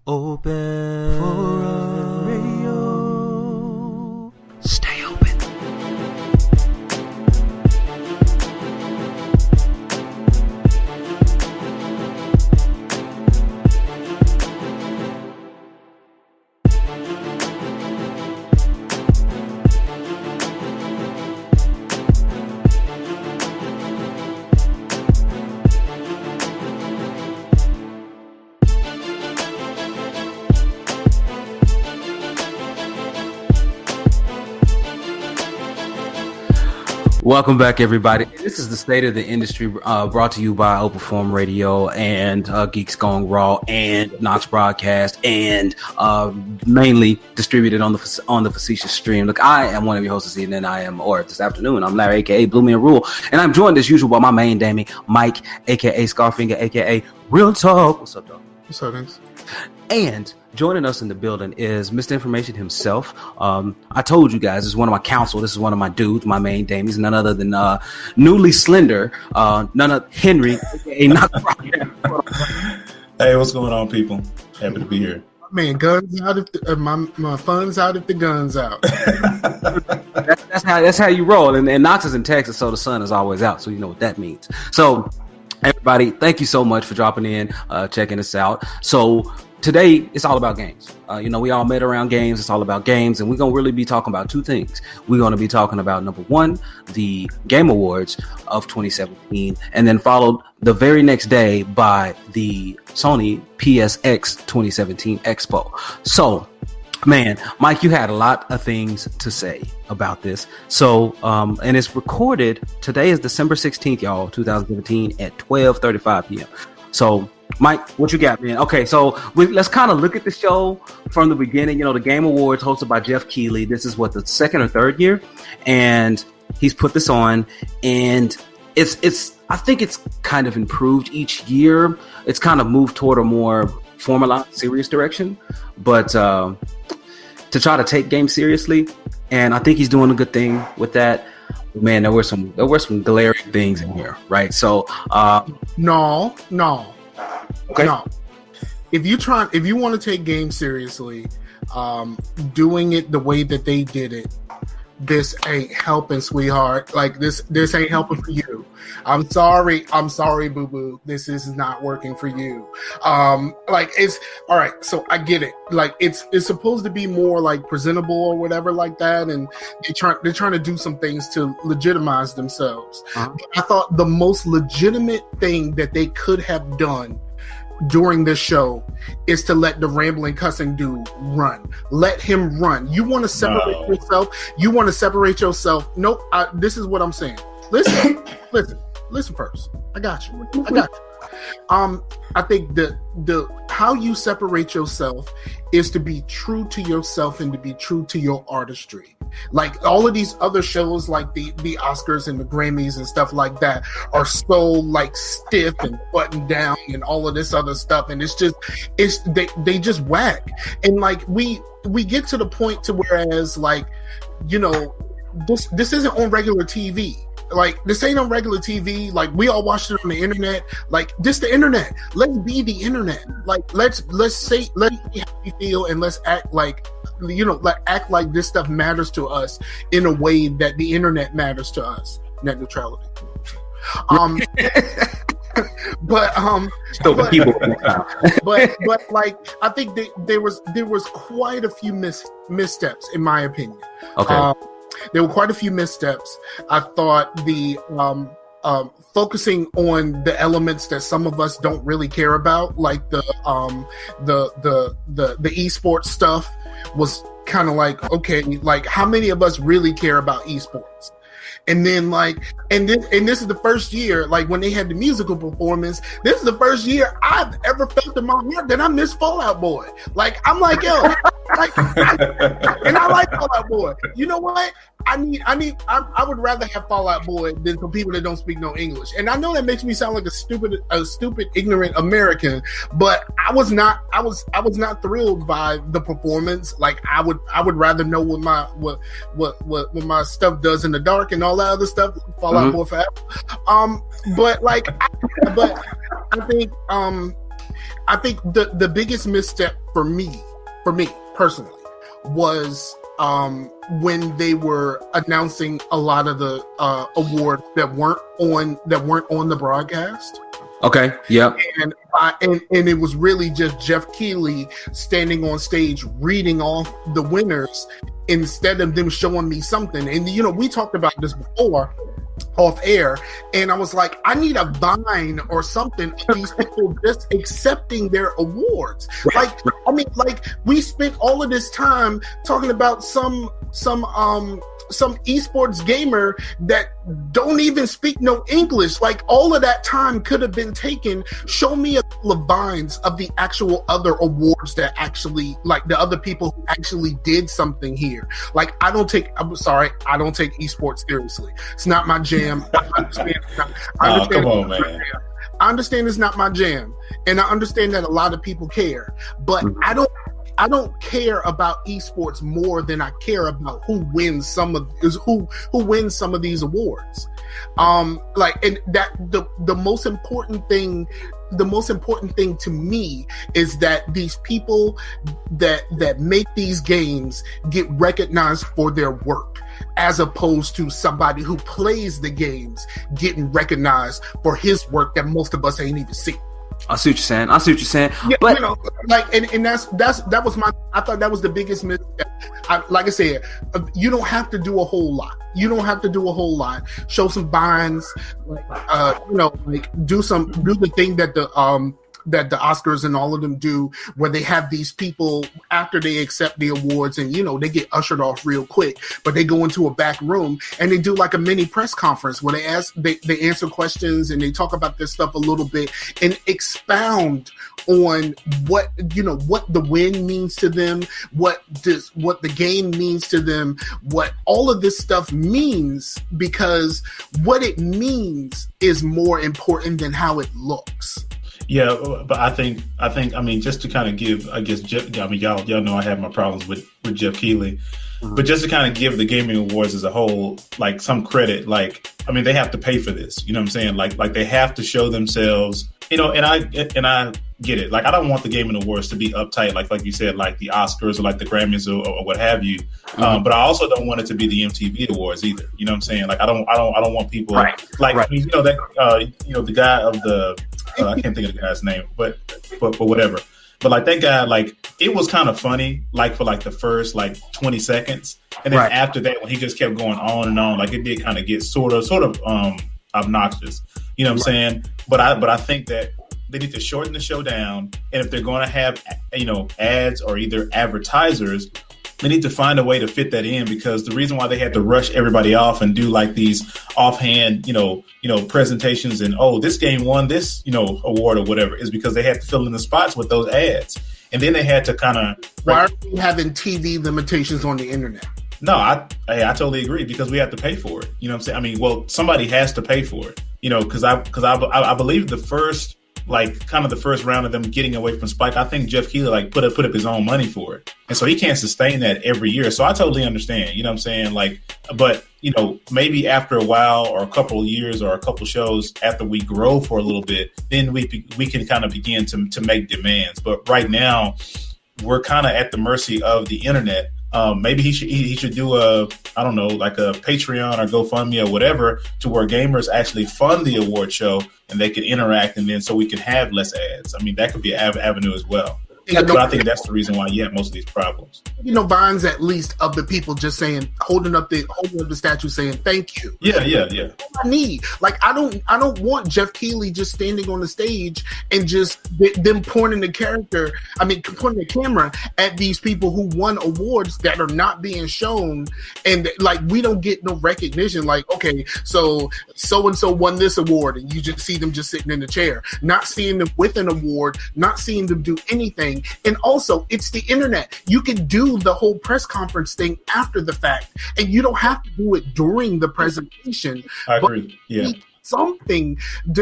Open for radio. Stay open. Welcome back, everybody. This is the State of the Industry, brought to you by Openform Radio and Geeks Gone Raw and Knox Broadcast, and mainly distributed on the Facetious Stream. Look, I am one of your hosts this evening. This afternoon. I'm Larry, aka Blue Man Rule, and I'm joined as usual by my main Dammy, Mike, aka Scarfinger, aka Real Talk. What's up, dog? What's up, thanks? And joining us in the building is Mr. Information himself. I told you guys, this is one of my counsel. This is one of my dudes, my main dame. He's none other than newly slender, Henry, aka Knox. Hey, what's going on, people? Happy to be here. Man, guns out if my fun's out if the gun's out. that's how you roll. And Knox is in Texas, so the sun is always out. So you know what that means. So everybody, thank you so much for dropping in, checking us out. So today, it's all about games. We all met around games. It's all about games. And we're going to really be talking about two things. We're going to be talking about, number one, the Game Awards of 2017, and then followed the very next day by the Sony PSX 2017 Expo. So, man, Mike, you had a lot of things to say about this. So, and it's recorded. Today is December 16th, y'all, 2017 at 12:35 p.m. So, Mike, what you got, man? Okay, so let's kind of look at the show from the beginning. The Game Awards hosted by Jeff Keighley. This is what, the second or third year, and he's put this on, and it's I think it's kind of improved each year. It's kind of moved toward a more formalized, serious direction, but to try to take games seriously, and I think he's doing a good thing with that. Man, there were some glaring things in here, right? So, No. Okay. No. If you want to take games seriously, doing it the way that they did it, this ain't helping, sweetheart. Like this ain't helping for you. I'm sorry, boo boo. This is not working for you. It's all right. So I get it. Like it's supposed to be more like presentable or whatever like that, and they're trying to do some things to legitimize themselves. Uh-huh. But I thought the most legitimate thing that they could have done during this show is to let the rambling cussing dude run. Let him run. You want to separate yourself? You want to separate yourself? Nope. This is what I'm saying. Listen first. I got you. I think the how you separate yourself is to be true to yourself and to be true to your artistry. Like all of these other shows, like the Oscars and the Grammys and stuff like that, are so like stiff and buttoned down and all of this other stuff, and they just whack. And like we get to the point to whereas like this isn't on regular TV. Like this ain't on regular TV. Like we all watched it on the internet. Like this, the internet. Let's be the internet. Like let's see how we feel, and let's act like act like this stuff matters to us in a way that the internet matters to us. Net neutrality. But like I think there was quite a few missteps in my opinion. Okay. There were quite a few missteps. I thought the focusing on the elements that some of us don't really care about, like the esports stuff, was kind of like, okay, like how many of us really care about esports? And then this is the first year, like when they had the musical performance, this is the first year I've ever felt in my heart that I miss Fall Out Boy. Like I'm like, yo, and I like Fall Out Boy. You know what? I would rather have Fall Out Boy than for people that don't speak no English. And I know that makes me sound like a stupid, ignorant American, but I was not thrilled by the performance. Like I would rather know what my stuff does in the dark and all that other stuff. Fall Out Boy forever. But I think I think the biggest misstep for me personally, was when they were announcing a lot of the awards that weren't on the broadcast. Okay. Yeah. And it was really just Jeff Keighley standing on stage reading off the winners instead of them showing me something. And we talked about this before off air, and I was like, I need a Vine or something of these people just accepting their awards. Right. Like we spent all of this time talking about some esports gamer that don't even speak no English. Like, all of that time could have been taken. Show me a couple of vines of the actual other awards that actually, like, the other people who actually did something here. Like, I'm sorry, I don't take esports seriously. It's not my jam. I understand. Come on, man. I understand it's not my jam, and I understand that a lot of people care, but I don't care about esports more than I care about who wins some of these awards. And that the most important thing to me is that these people that make these games get recognized for their work, as opposed to somebody who plays the games getting recognized for his work that most of us ain't even seen. I see what you're saying. Yeah, but and that was I thought that was the biggest mistake. Like I said, you don't have to do a whole lot. Show some vines, do the thing that the Oscars and all of them do, where they have these people after they accept the awards and they get ushered off real quick, but they go into a back room and they do like a mini press conference where they answer questions and they talk about this stuff a little bit and expound on what the win means to them, what the game means to them, what all of this stuff means, because what it means is more important than how it looks. Yeah, but I think, just to kind of give, I guess, y'all know I have my problems with Jeff Keighley, but just to kind of give the gaming awards as a whole, like, some credit, they have to pay for this. You know what I'm saying? Like they have to show themselves, and I get it. Like, I don't want the gaming awards to be uptight, like you said, like the Oscars or like the Grammys or what have you. But I also don't want it to be the MTV awards either. You know what I'm saying? Like, I don't want people the guy of the. I can't think of the guy's name, but whatever. But like that guy, like, it was kind of funny, like for like the first 20 seconds, and then after that, when he just kept going on and on, like, it did kind of get sort of obnoxious. You know what I'm saying? But I think that they need to shorten the show down, and if they're going to have ads or either advertisers, they need to find a way to fit that in, because the reason why they had to rush everybody off and do like these offhand, presentations and, this game won this, award or whatever, is because they had to fill in the spots with those ads. And then they had to kind of... Why are we having TV limitations on the internet? No, I totally agree, because we have to pay for it. You know what I'm saying? Somebody has to pay for it, because I believe the first... the first round of them getting away from Spike, I think Jeff Keighley put up his own money for it. And so he can't sustain that every year. So I totally understand, you know what I'm saying? But maybe after a while or a couple of years or a couple shows after we grow for a little bit, then we can kind of begin to make demands. But right now, we're kind of at the mercy of the internet. Maybe he should do a Patreon or GoFundMe or whatever, to where gamers actually fund the award show and they can interact, and then so we can have less ads. That could be an avenue as well. But I think that's the reason why you have most of these problems. Vines, at least, of the people just saying, holding up the statue saying thank you. Yeah. I need, I don't want Jeff Keighley just standing on the stage and just them pointing the camera at these people who won awards that are not being shown, and we don't get no recognition. Okay, so and so won this award, and you just see them just sitting in the chair, not seeing them with an award, not seeing them do anything. And also, it's the internet. You can do the whole press conference thing after the fact, and you don't have to do it during the presentation. I agree. Yeah. something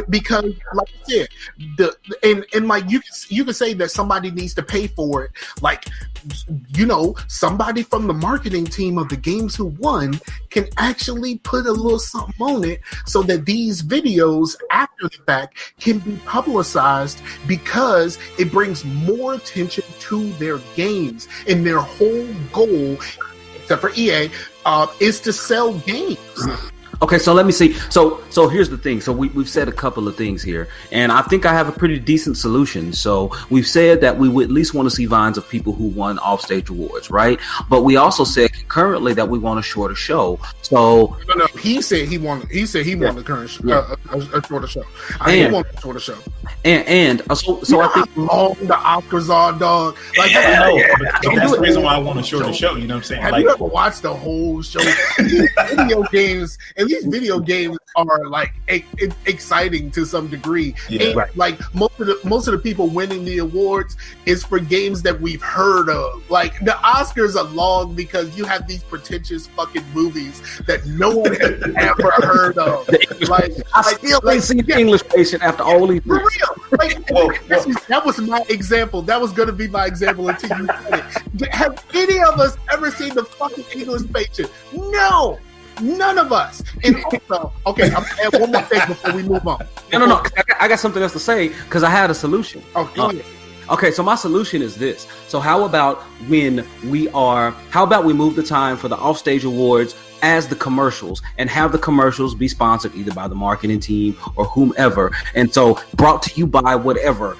because, like I said, and like you can say that somebody needs to pay for it. Like, you know, somebody from the marketing team of the games who won can actually put a little something on it so that these videos after the fact can be publicized, because it brings more attention to their games, and their whole goal, except for EA, is to sell games. Okay, so let me see. So here's the thing. So we've said a couple of things here, and I think I have a pretty decent solution. So we've said that we would at least want to see vines of people who won offstage awards, right? But we also said concurrently that we want a shorter show. So no, he said he wanted the current a shorter show. I want a shorter show. And so I think how long the Oscars are, dog. Like, but that's the reason why I want a shorter show. You know what I'm saying? Have you ever watched the whole show? Video games, and these video games are like exciting to some degree. Yeah, and, right. Like most of the people winning the awards is for games that we've heard of. Like the Oscars are long because you have these pretentious fucking movies that no one has ever heard of. Like I still ain't seen the English Patient after all these. For real. Like, that was my example. That was going to be my example until you said it. Have any of us ever seen the fucking English Patient? No. None of us. And also, okay, I'm going to add one more thing before we move on. No. I got something else to say because I had a solution. Oh, go ahead. Okay, so my solution is this. So how about we move the time for the offstage awards as the commercials, and have the commercials be sponsored either by the marketing team or whomever, and so brought to you by whatever.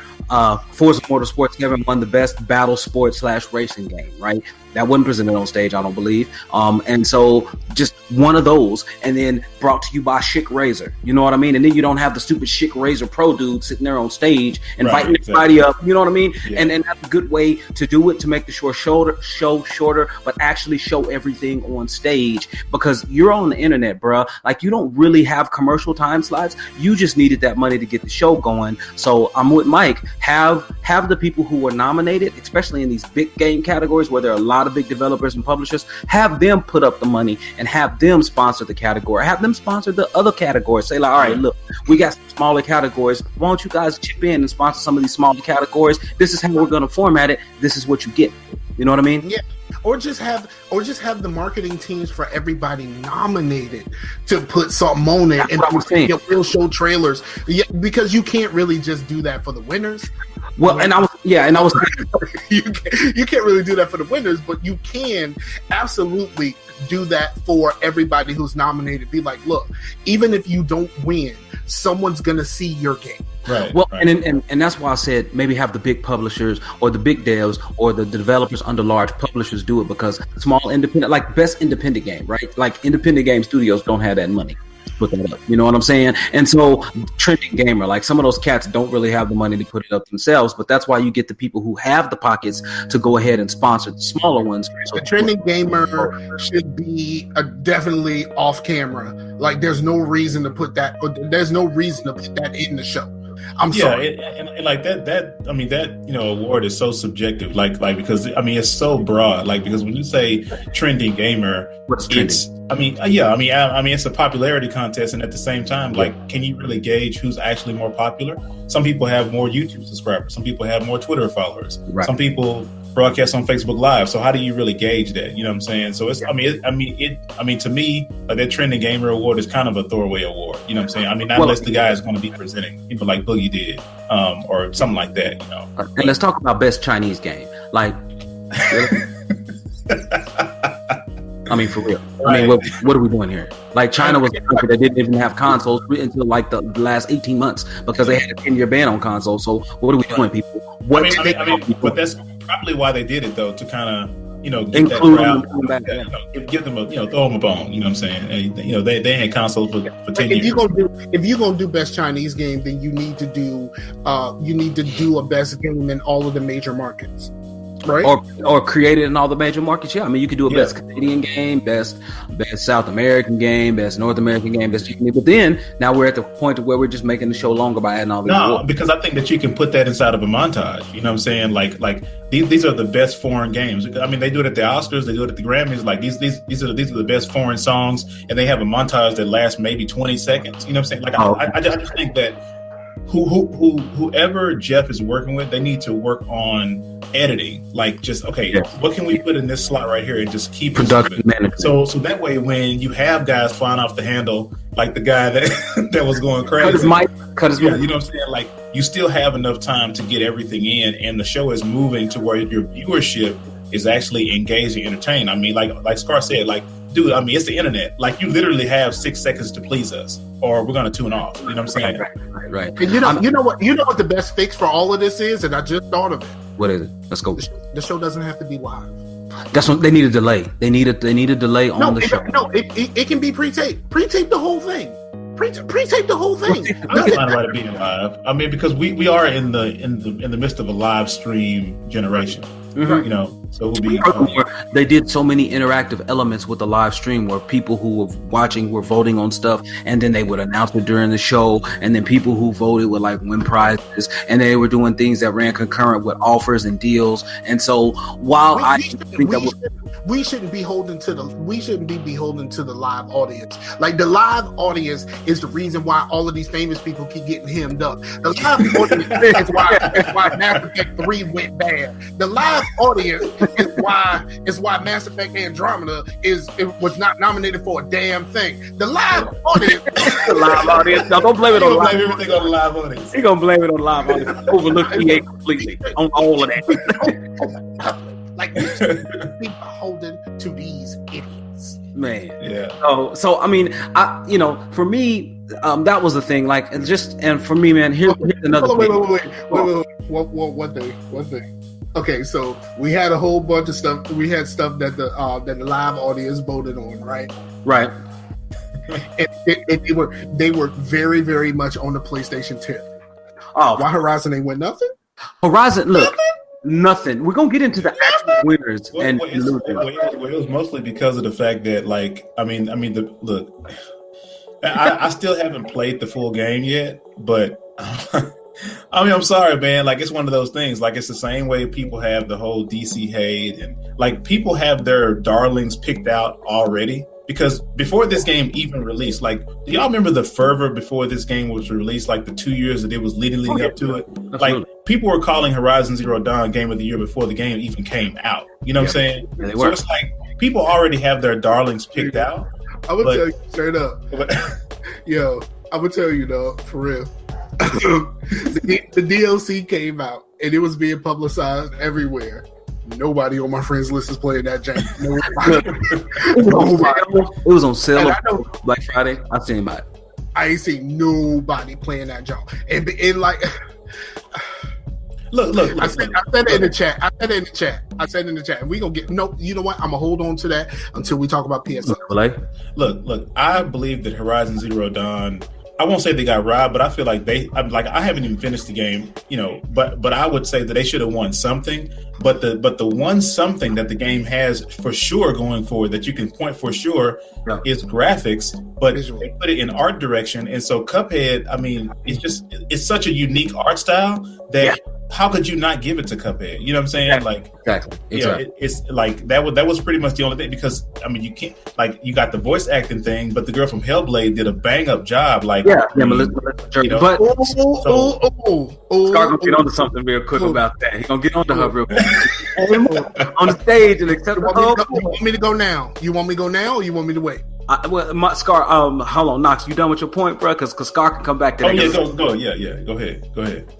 Forza Motorsports 7 won the best battle sports / racing game, right? That wasn't presented on stage, I don't believe. And so just one of those, and then brought to you by Schick Razor. You know what I mean? And then you don't have the stupid Schick Razor Pro dude sitting there on stage inviting everybody up. You know what I mean? Yeah. And that's a good way to do it, to make the show shorter, but actually show everything on stage, because you're on the internet, bruh. Like, you don't really have commercial time slots. You just needed that money to get the show going. So I'm with Mike. Have the people who were nominated, especially in these big game categories where there are a lot of big developers and publishers, have them put up the money and have them sponsor the category. Have them sponsor the other categories. Say like, all right, look, we got some smaller categories. Why don't you guys chip in and sponsor some of these smaller categories? This is how we're going to format it. This is what you get. You know what I mean? Yeah. Or just have the marketing teams for everybody nominated to put something on it. And we'll show trailers. Yeah, because you can't really just do that for the winners. Well, and I was you can't really do that for the winners, but you can absolutely do that for everybody who's nominated. Be like, look, even if you don't win, someone's gonna see your game. Right. Well, right. And that's why I said maybe have the big publishers or the big devs or the developers under large publishers do it, because small independent, like best independent game, right? Like independent game studios don't have that money to put that up. You know what I'm saying? And so trending gamer, like some of those cats don't really have the money to put it up themselves, but that's why you get the people who have the pockets to go ahead and sponsor the smaller ones. So the trending gamer should be definitely off camera. Like there's no reason to put that in the show. I'm sorry. And like that I mean, that, you know, award is so subjective, like because I mean it's so broad, like because when you say trending gamer, it's it's a popularity contest, and at the same time, like, can you really gauge who's actually more popular? Some people have more YouTube subscribers, some people have more Twitter followers, some people broadcast on Facebook Live. So how do you really gauge that? You know what I'm saying? So it's, to me, like that trending gamer award is kind of a throwaway award. You know what I'm saying? I mean, not unless the guy is going to be presenting, people like Boogie did, or something like that. You know. And let's talk about best Chinese game. Like, I mean, for real. I mean, what are we doing here? Like, China was a country that didn't even have consoles until like the last 18 months because they had a 10-year ban on consoles. So what are we doing, people? But that's probably why they did it, though, to kind of, you know, get include that crowd, give them a, you know, throw them a bone. You know what I'm saying? And, you know, they had consoles for 10 years. If you're gonna do best Chinese game, then you need to do a best game in all of the major markets. Right. Or created in all the major markets. Yeah, I mean, you could do a Yeah. best Canadian game, best South American game, best North American game, best. But then now we're at the point where we're just making the show longer by adding all these. No, awards. because I think that you can put that inside of a montage. You know what I'm saying? Like these are the best foreign games. I mean, they do it at the Oscars, they do it at the Grammys. Like these are the best foreign songs, and they have a montage that lasts maybe 20 seconds. You know what I'm saying? Like I just think that whoever Jeff is working with, they need to work on editing. Like, just what can we put in this slot right here and just keep production management. So that way, when you have guys flying off the handle, like the guy that was going crazy, cut his mic. You know what I'm saying? Like, you still have enough time to get everything in, and the show is moving to where your viewership is actually engaged and entertained. I mean, like Scar said, like, dude, I mean, it's the internet. Like, you literally have 6 seconds to please us, or we're gonna tune off. You know what I'm saying? Right. And you know what the best fix for all of this is, and I just thought of it. What is it? Let's go. The show doesn't have to be live. That's what they need a delay. They need a delay on the show. No, it can be pre-taped. Pre-tape the whole thing. Pre-tape the whole thing. I'm fine about it being live. I mean, because we are in the midst of a live stream generation. Mhm. You know, so we'll be. They did so many interactive elements with the live stream where people who were watching were voting on stuff, and then they would announce it during the show, and then people who voted would like win prizes, and they were doing things that ran concurrent with offers and deals. And so while we shouldn't be beholden to the live audience. Like, the live audience is the reason why all of these famous people keep getting hemmed up. The live audience is why Mass Effect 3 went bad. The live audience is why Mass Effect Andromeda was not nominated for a damn thing. The live audience. the live audience. No, don't blame it on the live audience. Everything on the live audience. He gonna blame it on the live audience. Overlook EA completely on all of that. Like, we should be beholden to these idiots. Man. Yeah. So I mean, for me, that was the thing. Like, and for me, man, here's another. Wait. One thing. Okay, so we had a whole bunch of stuff. We had stuff that the live audience voted on, right? Right. And they were very, very much on the PlayStation 10. Oh, Why Horizon ain't win nothing? Horizon, look, nothing. We're gonna get into the actual winners and losers. It was mostly because of the fact that, like, look, I still haven't played the full game yet, but. I mean, I'm sorry, man. Like, it's one of those things. Like, it's the same way people have the whole DC hate, and like, people have their darlings picked out already. Because before this game even released, like, do y'all remember the fervor before this game was released? Like, the 2 years that it was leading up to it. Absolutely. Like, people were calling Horizon Zero Dawn Game of the Year before the game even came out. You know what I'm saying? Yeah, they so were. it's like people already have their darlings picked out. I would tell you straight up. Yo, I would tell you though, for real. the DLC came out and it was being publicized everywhere. Nobody on my friends list is playing that game. It was on sale Black Friday. I seen it. I ain't seen nobody playing that junk. And like, look. I said it in the chat. I said in the chat. And we gonna get you know what? I'm gonna hold on to that until we talk about PSX. Look. I believe that Horizon Zero Dawn, I won't say they got robbed, but I feel like I haven't even finished the game, you know, but I would say that they should have won something. But the one something that the game has for sure going forward that you can point for sure is graphics, but they put it in art direction. And so Cuphead, I mean, it's such a unique art style that how could you not give it to Cuphead? You know what I'm saying? Like, exactly. It's like that was pretty much the only thing, because I mean, you can't, like, you got the voice acting thing, but the girl from Hellblade did a bang up job. Like, Melissa, you know, but Scar gonna get onto something real quick about that. He's gonna get onto her real quick on the stage and accept. You want me to go now? You want me to go now, or you want me to wait? Scar, hold on, Knox. You done with your point, bro? Because Scar can come back to that. Go ahead.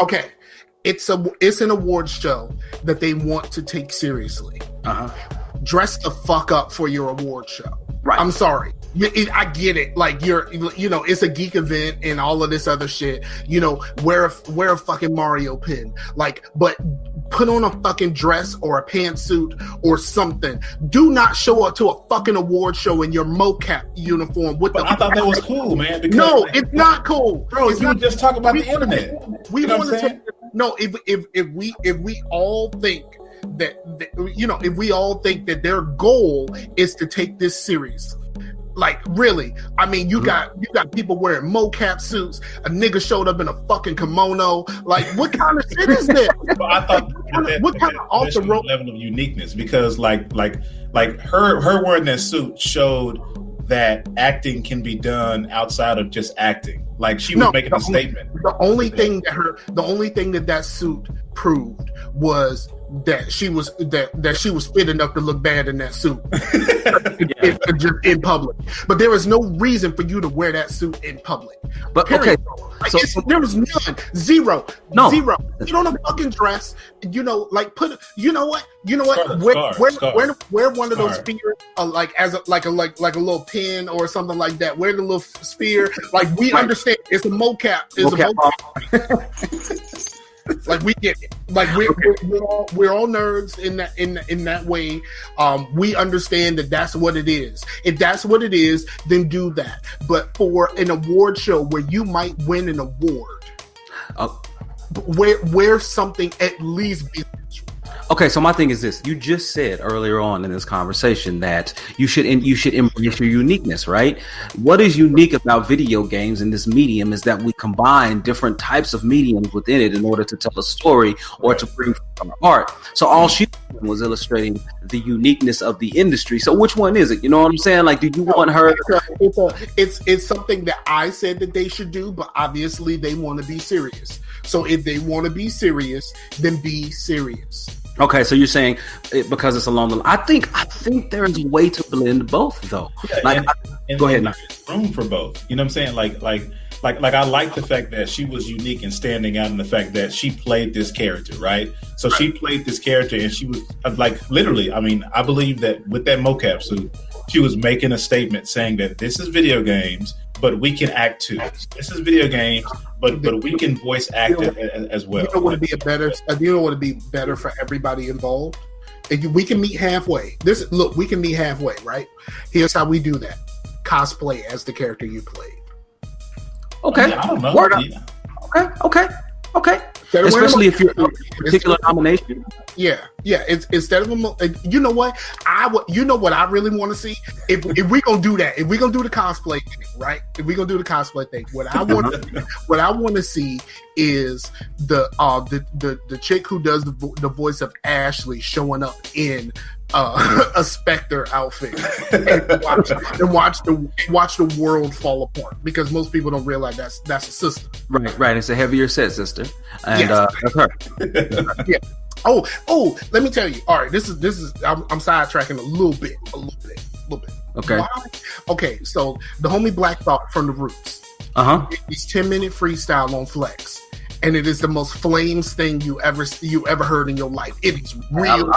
Okay. It's an awards show that they want to take seriously. Dress the fuck up for your award show. Right. I'm sorry. I get it. Like, it's a geek event and all of this other shit. You know, wear a fucking Mario pin. Like, but put on a fucking dress or a pantsuit or something. Do not show up to a fucking award show in your MoCap uniform. I thought that was cool, man. Because, no, it's not cool, bro. You were just talking about the internet. We want to take. No, if we all think if we all think that their goal is to take this seriously. Like, really, I mean, you got people wearing MoCap suits. A nigga showed up in a fucking kimono. Like, what kind of shit is this? Well, I thought what kind of off the road level of uniqueness, because like her wearing that suit showed that acting can be done outside of just acting. Like, she was making a statement. The only thing that suit proved was that she was fit enough to look bad in that suit just in public. But there was no reason for you to wear that suit in public. But period. okay, so there was none, zero. Put on a fucking dress. You know what? Wear one of those spheres, like a little pin or something like that. Wear the little sphere. Like, we understand it's a MoCap. It's a MoCap. Like, we get it. Like, we're all nerds in that way. We understand that that's what it is. If that's what it is, then do that. But for an award show where you might win an award, wear something at least. Okay, so my thing is this: you just said earlier on in this conversation that you should embrace your uniqueness, right? What is unique about video games in this medium is that we combine different types of mediums within it in order to tell a story or to bring art. So all she was illustrating the uniqueness of the industry. So which one is it? You know what I'm saying? Like, do you want her? It's something that I said that they should do, but obviously they want to be serious. So if they want to be serious, then be serious. Okay, so you're saying because it's along the line. I think there's a way to blend both, though. Yeah, Go ahead. Now. There's room for both. You know what I'm saying? Like I like the fact that she was unique and standing out in the fact that she played this character, right? So she played this character, and she was like, literally. I mean, I believe that with that MoCap suit, she was making a statement saying that this is video games, but we can act too. This is video games, but we can voice act as well. You know what would be better for everybody involved? If we can meet halfway. We can meet halfway, right? Here's how we do that: cosplay as the character you played. Okay. Yeah, I don't know. Word up. Okay. Especially if you're a particular nomination. Yeah. It's instead of you know what I really want to see if we gonna do that. If we gonna do the cosplay thing, right? If we gonna do the cosplay thing, what I want to see is the chick who does the voice of Ashley showing up in a Spectre outfit and watch the world fall apart, because most people don't realize that's a sister. Right. It's a heavier set sister, and that's her. Yeah. Oh, let me tell you. All right, this is I'm sidetracking a little bit. Okay. Why? Okay, so the homie Black Thought from the Roots. He's 10-minute freestyle on Flex, and it is the most flames thing you ever heard in your life. It is real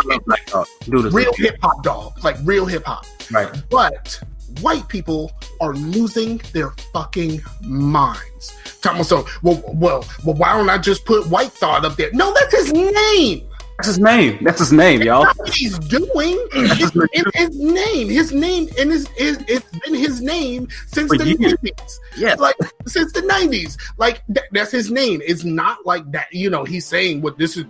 hip hop, dog, like real hip hop. Right. But white people are losing their fucking minds. So, why don't I just put White Thought up there? No, that's his name. That's his name, y'all. That's what he's doing. It's his name, and it's been his name since the 90s. Yeah, like since the 90s. Like that's his name. It's not like that. You know, he's saying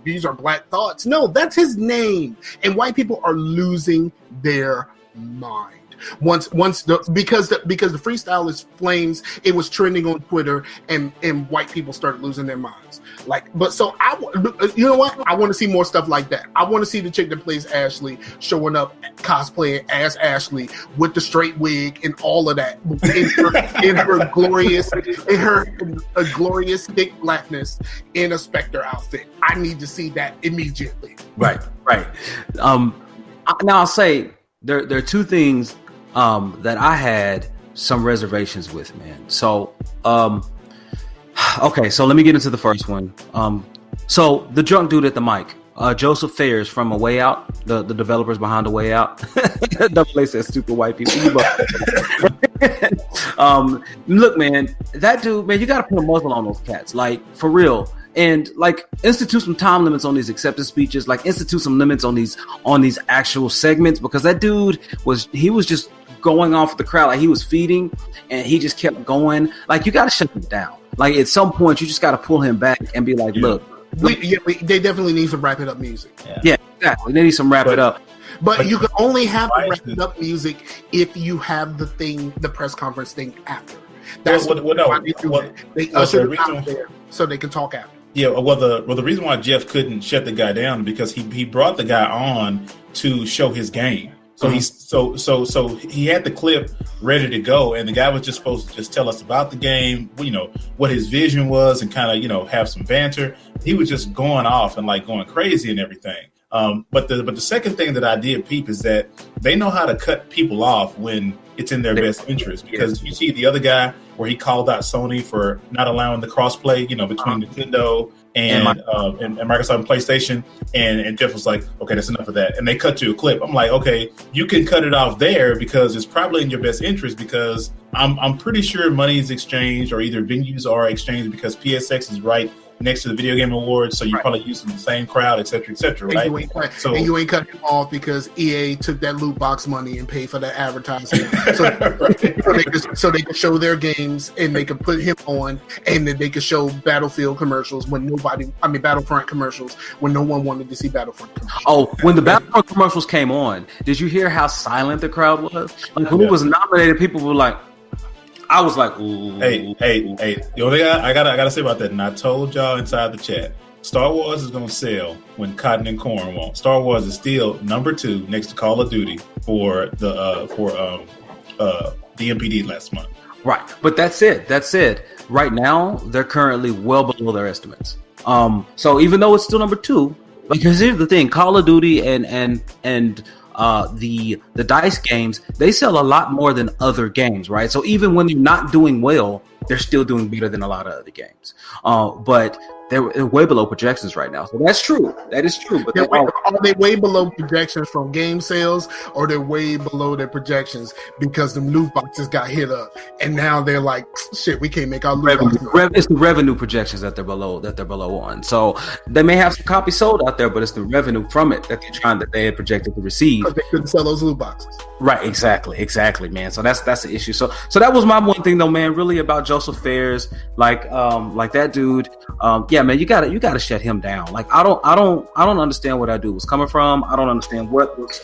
these are Black Thoughts. No, that's his name, and white people are losing their mind. Because the freestyle is flames, it was trending on Twitter, and white people started losing their minds. You know what? I want to see more stuff like that. I want to see the chick that plays Ashley showing up cosplaying as Ashley with the straight wig and all of that in her glorious thick blackness in a Spectre outfit. I need to see that immediately. Right. Now I'll say there are two things that I had some reservations with, man. So, okay, so let me get into the first one. So the drunk dude at the mic, Josef Fares from A Way Out, the developers behind A Way Out. Double A says stupid white people. Look, man, that dude, man, you got to put a muzzle on those cats, like for real. And like institute some time limits on these acceptance speeches, like institute some limits on these actual segments, because that dude was just going off the crowd, like he was feeding, and he just kept going. Like, you got to shut him down. Like at some point, you just got to pull him back and be like, look. They definitely need some wrap it up music. Yeah, exactly. They need some wrap it up. But you can only have the wrap it up music if you have the press conference thing after. That's why they do it. They usher them out there so they can talk after. Yeah, well, the reason why Jeff couldn't shut the guy down because he brought the guy on to show his game. So he had the clip ready to go, and the guy was just supposed to just tell us about the game, what his vision was, and kind of have some banter. He was just going off and like going crazy and everything. But the second thing that I did peep is that they know how to cut people off when it's in their best interest. Because you see the other guy where he called out Sony for not allowing the crossplay, between Nintendo and Microsoft and PlayStation, and Jeff was like, okay, that's enough of that. And they cut to a clip. I'm like, okay, you can cut it off there because it's probably in your best interest because I'm pretty sure money is exchanged or either venues are exchanged because PSX is right next to the Video Game Awards, so you're probably using the same crowd, et cetera, right? And you ain't cutting him off because EA took that loot box money and paid for that advertising, so they could show their games and they could put him on, and then they could show Battlefield commercials Battlefront commercials when no one wanted to see Battlefront commercials. Oh, when the Battlefront commercials came on, did you hear how silent the crowd was? Like when it was nominated, people were like. I was like, ooh. Hey. The only thing I gotta say about that, and I told y'all inside the chat, Star Wars is gonna sell when cotton and corn won't. Star Wars is still number 2 next to Call of Duty for the MPD last month. Right, but that's it. Right now, they're currently well below their estimates. So even though it's still number 2, because here's the thing, Call of Duty and the DICE games, they sell a lot more than other games, right? So even when they're not doing well, they're still doing better than a lot of other games. But they're way below projections right now. So that's true. That is true. But are they way below projections from game sales, or they're way below their projections because the loot boxes got hit up, and now they're like, shit, we can't make our loot boxes. It's the revenue projections that they're below on. So they may have some copies sold out there, but it's the revenue from it that they had projected to receive. But they couldn't sell those loot boxes. Right, exactly, man. So that's the issue. So that was my one thing though, man. Really about Josef Fares, like that dude. Yeah, man, you gotta shut him down. Like I don't understand where that dude was coming from. I don't understand what was.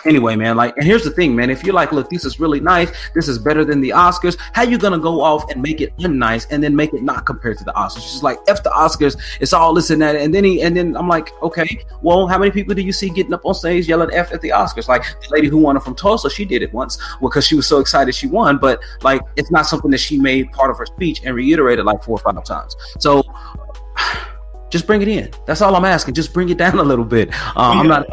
Anyway, man, like, and here's the thing, man. If you're like, look, this is really nice, this is better than the Oscars, how you gonna go off and make it unnice and then make it not compared to the Oscars? Just like F the Oscars, it's all this and that, and then I'm like, okay, well, how many people do you see getting up on stage yelling F at the Oscars? Like the lady who won it from Tulsa, she did it once because she was so excited she won, but like it's not something that she made part of her speech and reiterated like 4 or 5 times. So just bring it in. That's all I'm asking. Just bring it down a little bit. Like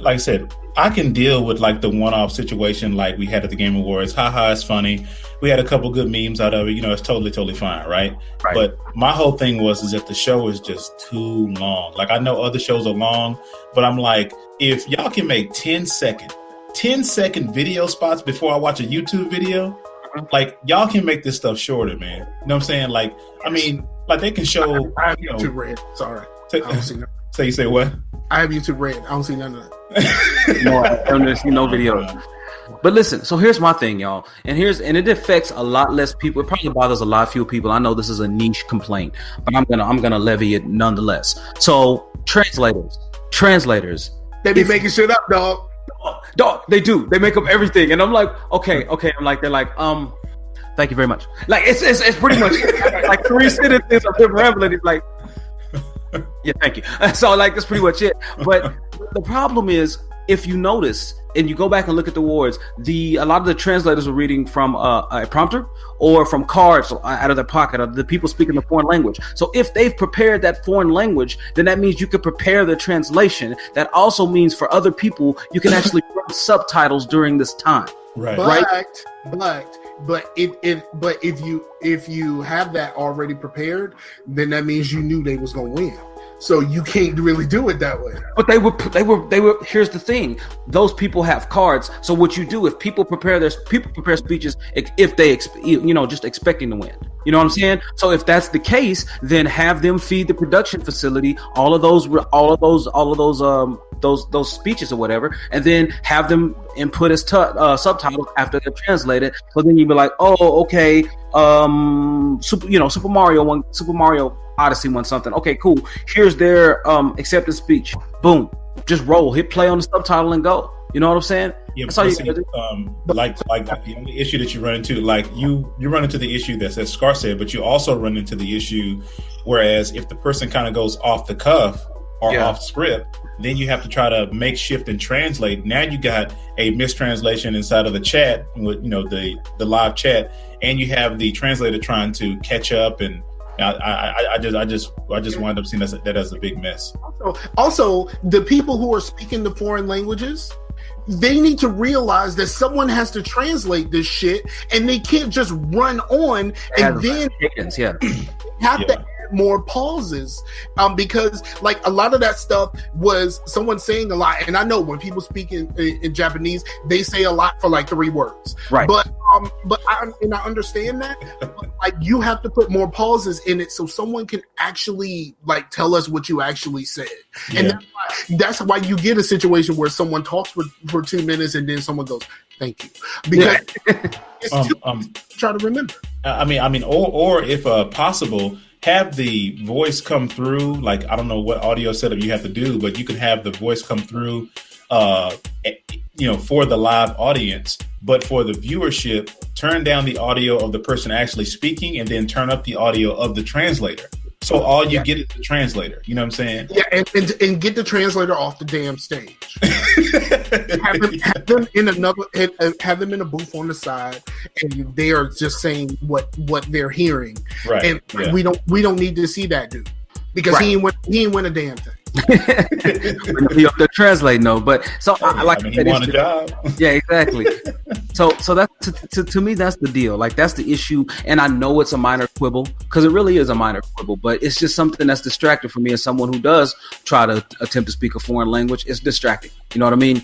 I said, I can deal with like the one-off situation like we had at the Game Awards. Haha, it's funny. We had a couple good memes out of it. It's totally fine, right? But my whole thing is that the show is just too long. Like I know other shows are long, but I'm like, if y'all can make 10-second video spots before I watch a YouTube video, like y'all can make this stuff shorter, man. You know what I'm saying? Like, I mean, like they can show. I have YouTube Red. Sorry, I don't see nothing. So you say what? I have YouTube Red. I don't see none of that. No, I don't see no videos. But listen, so here's my thing, y'all, and it affects a lot less people. It probably bothers a lot fewer people. I know this is a niche complaint, but I'm gonna levy it nonetheless. So translators, they be making shit up, dog. Dog, they do. They make up everything, and I'm like, okay. I'm like, they're like, thank you very much. Like it's pretty much like 3 sentences of him rambling. It's like, yeah, thank you. So like that's pretty much it. But the problem is, if you notice and you go back and look at the awards, a lot of the translators were reading from a prompter or from cards out of their pocket, of the people speaking the foreign language. So if they've prepared that foreign language, then that means you could prepare the translation. That also means for other people, you can actually run subtitles during this time. Right. But if you have that already prepared, then that means you knew they was gonna win. So you can't really do it that way. But they were. Here's the thing: those people have cards. So what you do if people prepare speeches if they just expecting to win. You know what I'm saying? So if that's the case, then have them feed the production facility all of those speeches or whatever, and then have them input as subtitles after they're translated. So then you'd be like, oh, okay, Super Mario Odyssey wants something. Okay, cool. Here's their acceptance speech. Boom. Just roll. Hit play on the subtitle and go. You know what I'm saying? Yeah, that's all you do. Like the only issue that you run into, like you run into the issue that's as Scar said, but you also run into the issue whereas if the person kind of goes off the cuff or off script, then you have to try to make shift and translate. Now you got a mistranslation inside of the chat, with the live chat, and you have the translator trying to catch up, and I just wind up seeing that as a big mess. Also, the people who are speaking the foreign languages, they need to realize that someone has to translate this shit, and they can't just run on and then have to add more pauses, because like a lot of that stuff was someone saying a lot, and I know when people speak in Japanese, they say a lot for like 3 words, right? But I understand that, but like you have to put more pauses in it so someone can actually like tell us what you actually said, and that's why you get a situation where someone talks for 2 minutes and then someone goes, "Thank you," because it's too try to remember. Or if possible, have the voice come through. Like, I don't know what audio setup you have to do, but you can have the voice come through, for the live audience. But for the viewership, turn down the audio of the person actually speaking and then turn up the audio of the translator. So all you get is the translator. You know what I'm saying? Yeah, and get the translator off the damn stage. have them in a booth on the side, and they are just saying what they're hearing. Right. And we don't need to see that dude because he ain't win a damn thing. He up there translating though, but so he won a job. Yeah, exactly. So that's to me, that's the deal. Like, that's the issue, and I know it's a minor quibble because it really is a minor quibble, but it's just something that's distracting for me as someone who does try to attempt to speak a foreign language. It's distracting. You know what I mean?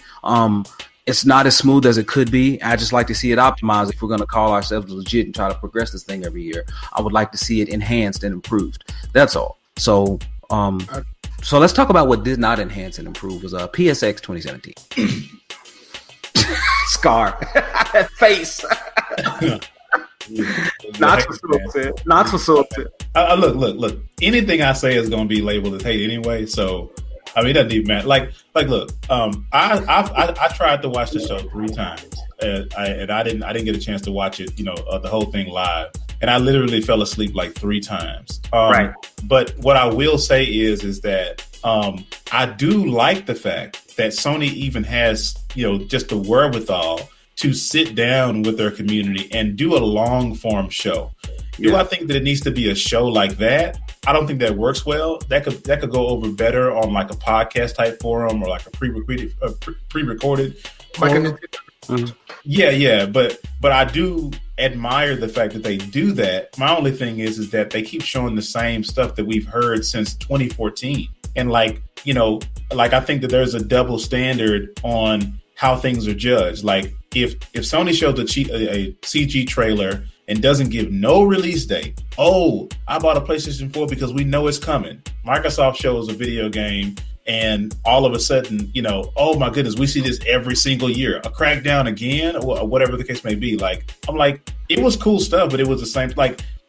It's not as smooth as it could be. I just like to see it optimized. If we're going to call ourselves legit and try to progress this thing every year, I would like to see it enhanced and improved. That's all. So let's talk about what did not enhance and improve was PSX 2017. Scar. That face. Not so upset. Look. Anything I say is going to be labeled as hate anyway. So, I mean, it doesn't even matter. Like, look. I tried to watch the show 3 times, and I didn't get a chance to watch it. The whole thing live, and I literally fell asleep like 3 times. Right. But what I will say is that I do like the fact that Sony even has, just the wherewithal to sit down with their community and do a long form show. Do I think that it needs to be a show like that? I don't think that works well. That could go over better on like a podcast type forum or like a pre-recorded forum. Yeah. But I do admire the fact that they do that. My only thing is that they keep showing the same stuff that we've heard since 2014. And I think that there's a double standard on how things are judged. Like if Sony shows a CG trailer and doesn't give no release date, I bought a PlayStation 4 because we know it's coming. Microsoft shows a video game and all of a sudden, oh my goodness, we see this every single year. A Crackdown again, or whatever the case may be. Like, I'm like, it was cool stuff, but it was the same.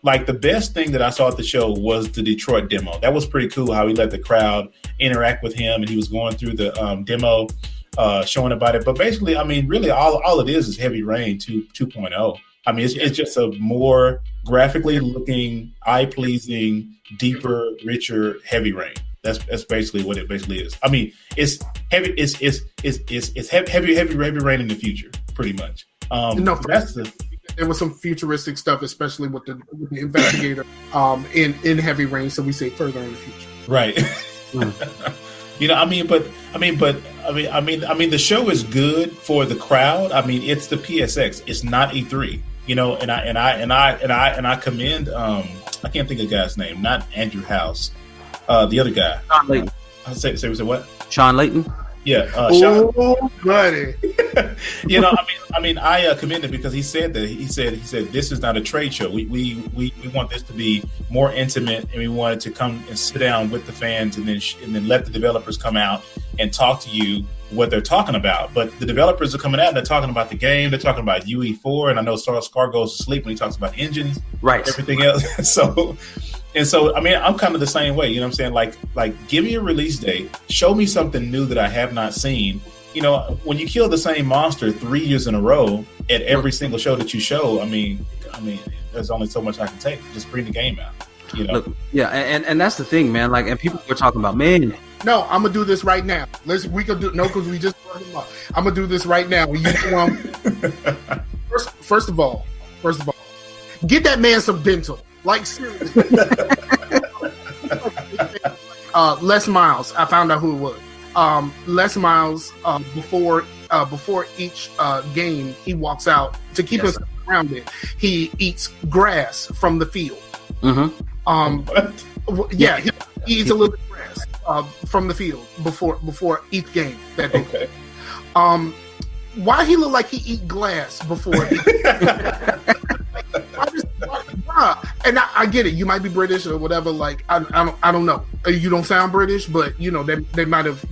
Like the best thing that I saw at the show was the Detroit demo. That was pretty cool how he let the crowd interact with him and he was going through the demo, showing about it. But basically, I mean, really all it is Heavy Rain 2.0. I mean, it's just a more graphically looking, eye-pleasing, deeper, richer Heavy Rain. That's basically what it basically is. I mean, it's heavy rain in the future, pretty much. There was some futuristic stuff, especially with the investigator in Heavy Rain. So we say further in the future, right? The show is good for the crowd. I mean, it's the PSX. It's not E3. And I commend. I can't think of the guy's name. Not Andrew House. The other guy. Sean Layton. Say what? Sean Layton. Yeah. Sean. Buddy. I commend him because he said this is not a trade show. We want this to be more intimate, and we wanted to come and sit down with the fans, and then let the developers come out and talk to you what they're talking about. But the developers are coming out and they're talking about the game. They're talking about UE4, and I know Scar goes to sleep when he talks about engines, right? Everything else. So And so, I mean, I'm kind of the same way. You know what I'm saying? Like, give me a release date. Show me something new that I have not seen. You know, when you kill the same monster 3 years in a row at every single show that you show, I mean, there's only so much I can take. Just bring the game out. You know? Look, yeah, and that's the thing, man. Like, and people were talking about, man. No, I'm gonna do this right now. We could do because we just brought him up. I'm gonna do this right now. First of all, get that man some dental. Like seriously. Les Miles. I found out who it was. Les Miles. Before each game, he walks out to keep us grounded. He eats grass from the field. Yeah, he eats a little bit of grass from the field before each game. Okay. Why he look like he eat glass before? And I get it. You might be British or whatever. Like I don't know. You don't sound British, but you know they might have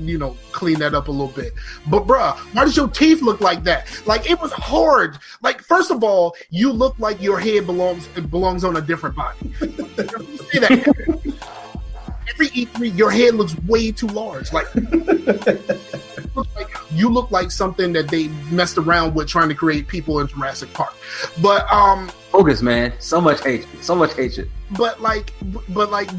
cleaned that up a little bit. But bruh, why does your teeth look like that? Like it was hard. Like first of all, you look like your head belongs on a different body. Say that. Every E3, your head looks way too large. Like you look like something that they messed around with trying to create people in Jurassic Park. But focus, man. So much hatred. But like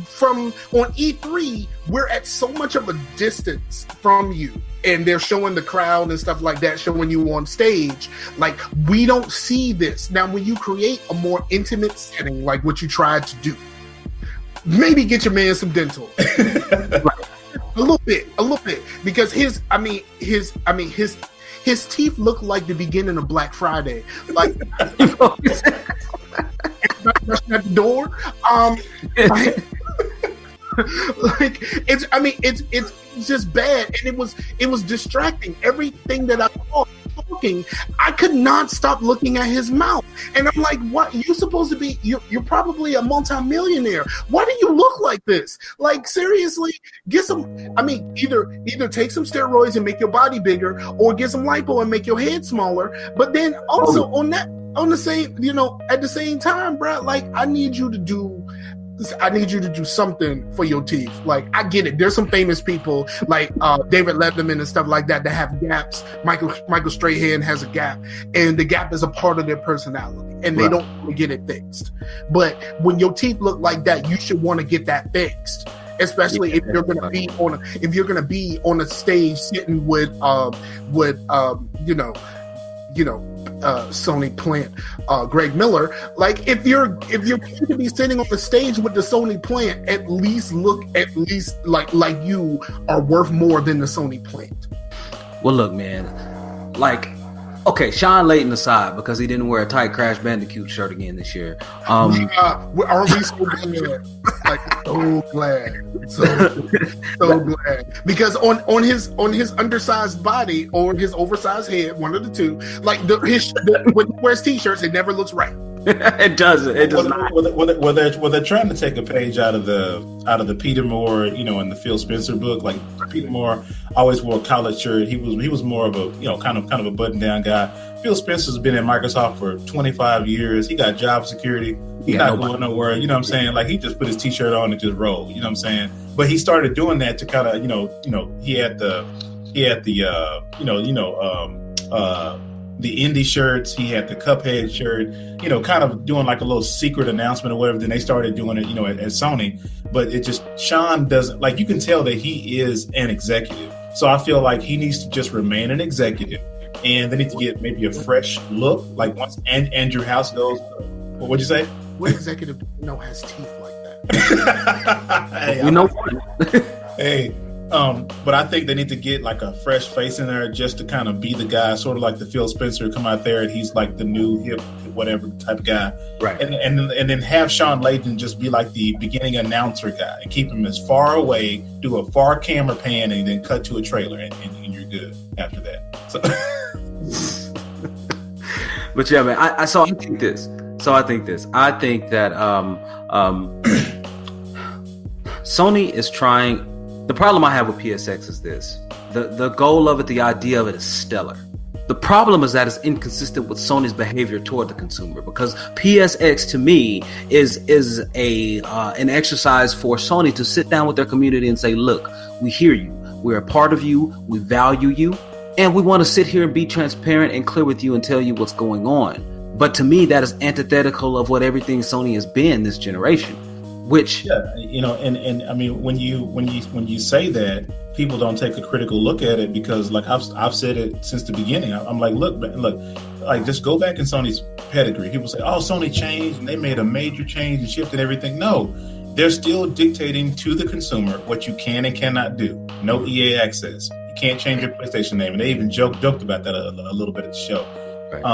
from on E3, we're at so much of a distance from you, and they're showing the crowd and stuff like that, showing you on stage. Like we don't see this now. When you create a more intimate setting, like what you tried to do, maybe get your man some dental. A little bit, because his teeth look like the beginning of Black Friday, like rushing at the door. Like it's just bad, and it was distracting. Everything that I saw talking, I could not stop looking at his mouth, and I'm like, "What? You supposed to be? You're probably a multimillionaire. Why do you look like this? Like seriously, get some. I mean, either take some steroids and make your body bigger, or get some lipo and make your head smaller. But then also at the same time, bro, like I need you to do something for your teeth. Like I get it. There's some famous people like David Letterman and stuff like that have gaps. Michael Strahan has a gap, and the gap is a part of their personality, and they don't want to get it fixed. But when your teeth look like that, you should want to get that fixed. Especially if you're gonna be on a stage sitting with Sony plant, Greg Miller. Like if you're going to be sitting on the stage with the Sony plant, at least look like you are worth more than the Sony plant. Well, look, man. Like, okay, Sean Layton aside, because he didn't wear a tight Crash Bandicoot shirt again this year. Aren't we so glad? Like so glad, because on his undersized body or his oversized head, one of the two, like when he wears t-shirts, it never looks right. It doesn't. It does not. Well, they're trying to take a page out of the Peter Moore, and the Phil Spencer book. Like Peter Moore always wore a collared shirt. He was more of a kind of a button down guy. Phil Spencer's been at Microsoft for 25 years. He got job security. He's not going nowhere. You know what I'm saying? Like he just put his t-shirt on and just rolled. You know what I'm saying? But he started doing that to kind of he had the indie shirts, he had the Cuphead shirt, kind of doing like a little secret announcement or whatever. Then they started doing it, at Sony. But it just, Sean doesn't, like, you can tell that he is an executive. So I feel like he needs to just remain an executive, and they need to get maybe a fresh look. Like once Andrew House goes, what'd you say? What executive do you know has teeth like that? Hey, but I think they need to get like a fresh face in there just to kind of be the guy, sort of like the Phil Spencer come out there and he's like the new hip whatever type of guy, right? And then have Sean Layton just be like the beginning announcer guy and keep him as far away, do a far camera pan, and then cut to a trailer, and you're good after that. So. But yeah, man. I think this. I think that Sony is trying. The problem I have with PSX is this: the goal of it, the idea of it is stellar. The problem is that it's inconsistent with Sony's behavior toward the consumer, because PSX to me is an exercise for Sony to sit down with their community and say, look, we hear you, we're a part of you, we value you, and we want to sit here and be transparent and clear with you and tell you what's going on. But to me, that is antithetical of what everything Sony has been this generation. Which, and I mean, when you say that, people don't take a critical look at it, because like I've said it since the beginning. I'm like, look, like just go back in Sony's pedigree. People say, oh, Sony changed and they made a major change and shifted everything. No, they're still dictating to the consumer what you can and cannot do. No EA access. You can't change your PlayStation name, and they even joked about that a little bit at the show. Right.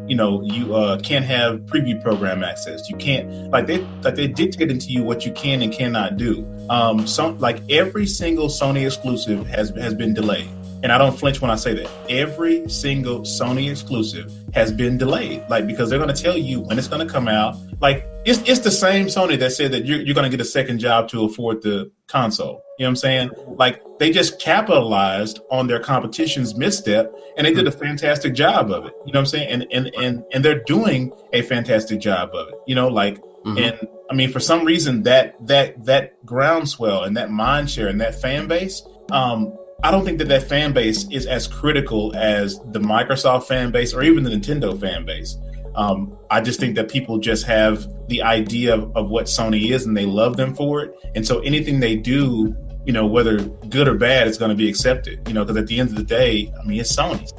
You can't have preview program access. You can't they dictating to you what you can and cannot do. Every single Sony exclusive has been delayed, and I don't flinch when I say that. Every single Sony exclusive has been delayed, because they're going to tell you when it's going to come out. Like it's the same Sony that said that you're going to get a second job to afford the console. You know what I'm saying? Like, they just capitalized on their competition's misstep, and they did a fantastic job of it. You know what I'm saying? And they're doing a fantastic job of it. And I mean, for some reason that groundswell and that mind share and that fan base, I don't think that fan base is as critical as the Microsoft fan base or even the Nintendo fan base. I just think that people just have the idea of what Sony is, and they love them for it. And so anything they do, whether good or bad, is going to be accepted, because at the end of the day, I mean, it's Sony,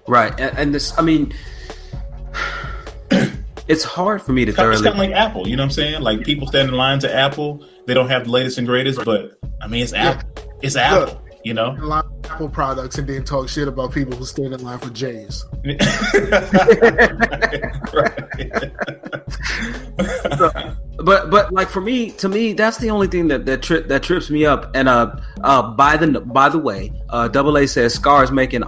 Right. And this, I mean, it's hard for me to thoroughly. It's kind of like Apple, you know what I'm saying? Like, people stand in line to Apple. They don't have the latest and greatest, but I mean, it's Apple. It's Apple. A lot of Apple products, and then talk shit about people who stand in line for J's. But like, for me, to me, that's the only thing that trips me up. And by the way, AA says Scar is making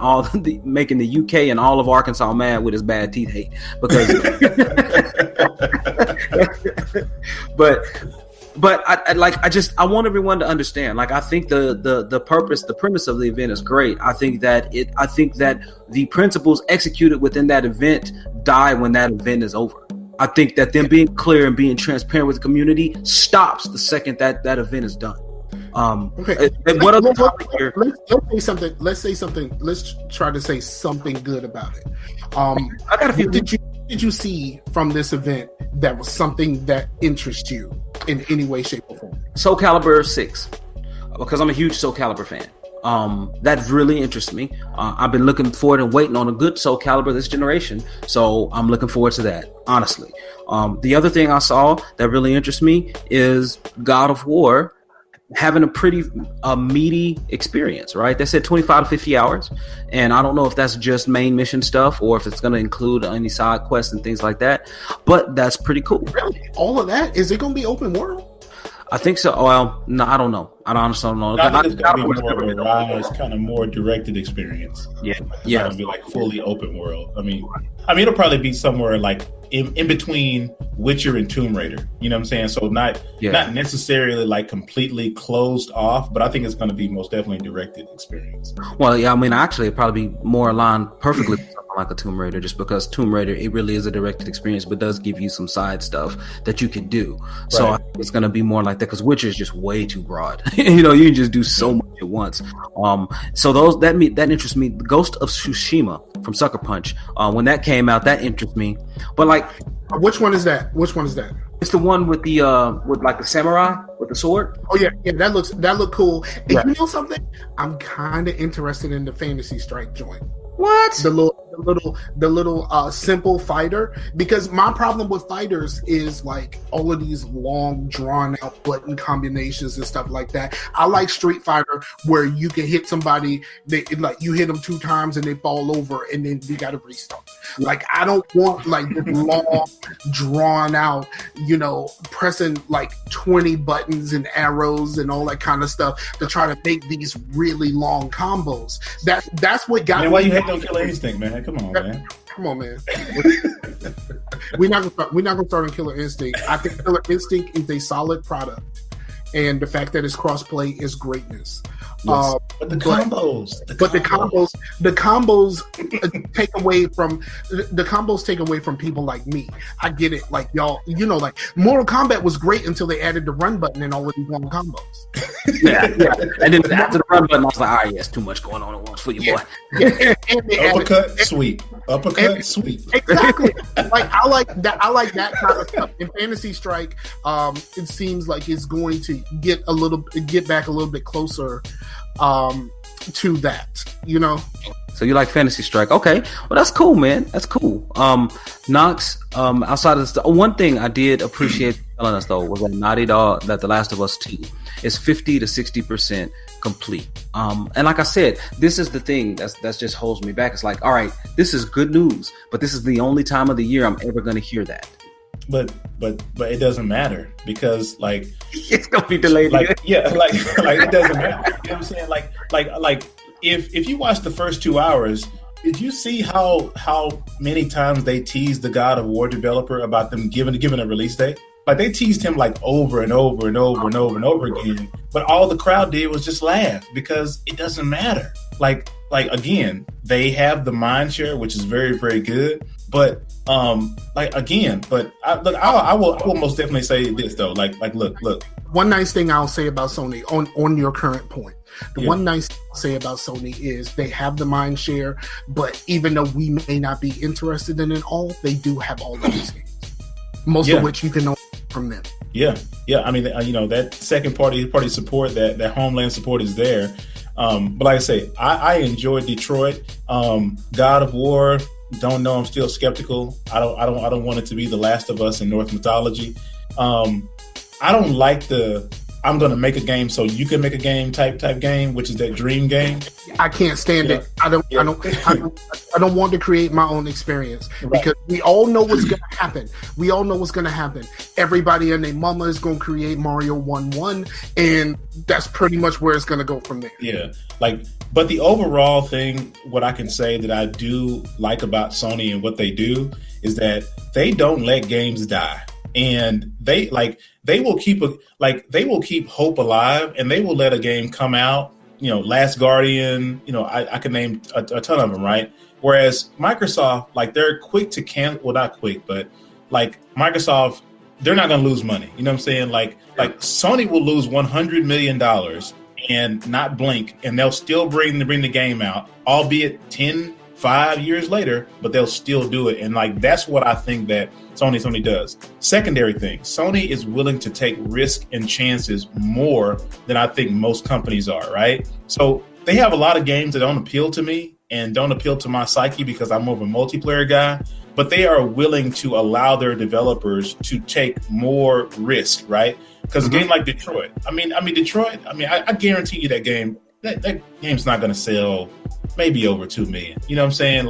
making the UK and all of Arkansas mad with his bad teeth hate, because But I want everyone to understand. Like, I think the premise of the event is great. I think that the principles executed within that event die when that event is over. I think that them being clear and being transparent with the community stops the second that event is done. Okay. What other topic here? Let's say something. Let's try to say something good about it. I got a few. Did you see from this event that was something that interests you in any way, shape, or form? Calibur VI, because I'm a huge Calibur fan. That really interests me. I've been looking forward and waiting on a good Calibur this generation, so I'm looking forward to that, honestly. The other thing I saw that really interests me is God of War having a pretty meaty experience, right? They said 25 to 50 hours, and I don't know if that's just main mission stuff or if it's going to include any side quests and things like that, but that's pretty cool. Really? All of that? Is it going to be open world? I think so. Well, no, I don't know. I honestly don't know. I think it's going to be more of a Rise, kind of more directed experience. Yeah. It's not going to be like fully open world. I mean, it'll probably be somewhere like in between Witcher and Tomb Raider. You know what I'm saying? So not necessarily like completely closed off, but I think it's going to be most definitely a directed experience. Well, yeah, I mean, actually, it'd probably be more aligned perfectly with something like a Tomb Raider, just because Tomb Raider, it really is a directed experience, but does give you some side stuff that you can do. Right. So I think it's going to be more like that, because Witcher is just way too broad. You can just do so much at once. So that interests me. The Ghost of Tsushima from Sucker Punch, when that came out, that interests me. But like, which one is that? It's the one with the with like the samurai with the sword. Oh yeah, that look cool. And you know something? I'm kind of interested in the Fantasy Strike joint. What? The little simple fighter, because my problem with fighters is like all of these long drawn out button combinations and stuff like that. I like Street Fighter where you can hit somebody, you hit them 2 times and they fall over and then you got to restart. Like, I don't want like this long drawn out, pressing like 20 buttons and arrows and all that kind of stuff to try to make these really long combos. That's what got me. Why you hate on Killer Instinct, man? Come on, man. We're not gonna start on Killer Instinct. I think Killer Instinct is a solid product, and the fact that it's crossplay is greatness. Yes. But the combos take away from people like me. I get it. Like y'all, like Mortal Kombat was great until they added the run button and all of these long combos. yeah. And then after the run button, I was like, all right, it's too much going on at once for you, boy. And uppercut, sweep. Uppercut, sweep. Exactly. Like I like that kind of stuff. In Fantasy Strike, it seems like it's going to get back a little bit closer to that, So you like Fantasy Strike? Okay, well that's cool, man. That's cool. Knox, outside of one thing I did appreciate telling us though was that Naughty Dog, that The Last of Us 2 is 50 to 60% complete. And like I said, this is the thing that's just holds me back. It's like, all right, this is good news, but this is the only time of the year I'm ever going to hear that. But it doesn't matter because like it's gonna be delayed. Like it doesn't matter. You know what I'm saying? Like if you watch the first 2 hours, did you see how many times they teased the God of War developer about them giving a release date? Like they teased him like over and over and over and over and over again. But all the crowd did was just laugh because it doesn't matter. Like again, they have the mind share, which is very, very good. But I will most definitely say this though. Look. One nice thing I'll say about Sony on your current point. One nice thing I'll say about Sony is they have the mind share, but even though we may not be interested in it all, they do have all of these games. Most of which you can know from them. Yeah. I mean, that second party support, that homeland support is there. But like I say, I enjoyed Detroit. God of War. Don't know. I'm still skeptical. I don't want it to be The Last of Us in Norse mythology. I don't like I'm going to make a game so you can make a game type game, which is that dream game. I can't stand it. I don't want to create my own experience because we all know what's going to happen. Everybody and their mama is going to create Mario 1-1, and that's pretty much where it's going to go from there. Yeah. But the overall thing, what I can say that I do like about Sony and what they do is that they don't let games die. And they will keep hope alive, and they will let a game come out. Last Guardian. I can name a ton of them, right? Whereas Microsoft, they're quick to cancel. Well, not quick, but Microsoft, they're not going to lose money. You know what I'm saying? Like Sony will lose $100 million and not blink, and they'll still bring the game out, albeit 5 years later, but they'll still do it. And that's what I think that Sony does. Secondary thing, Sony is willing to take risk and chances more than I think most companies are, right? So they have a lot of games that don't appeal to me and don't appeal to my psyche because I'm more of a multiplayer guy, but they are willing to allow their developers to take more risk, right? Because a game like Detroit, I guarantee you that game, that game's not going to sell maybe over 2 million. You know what I'm saying?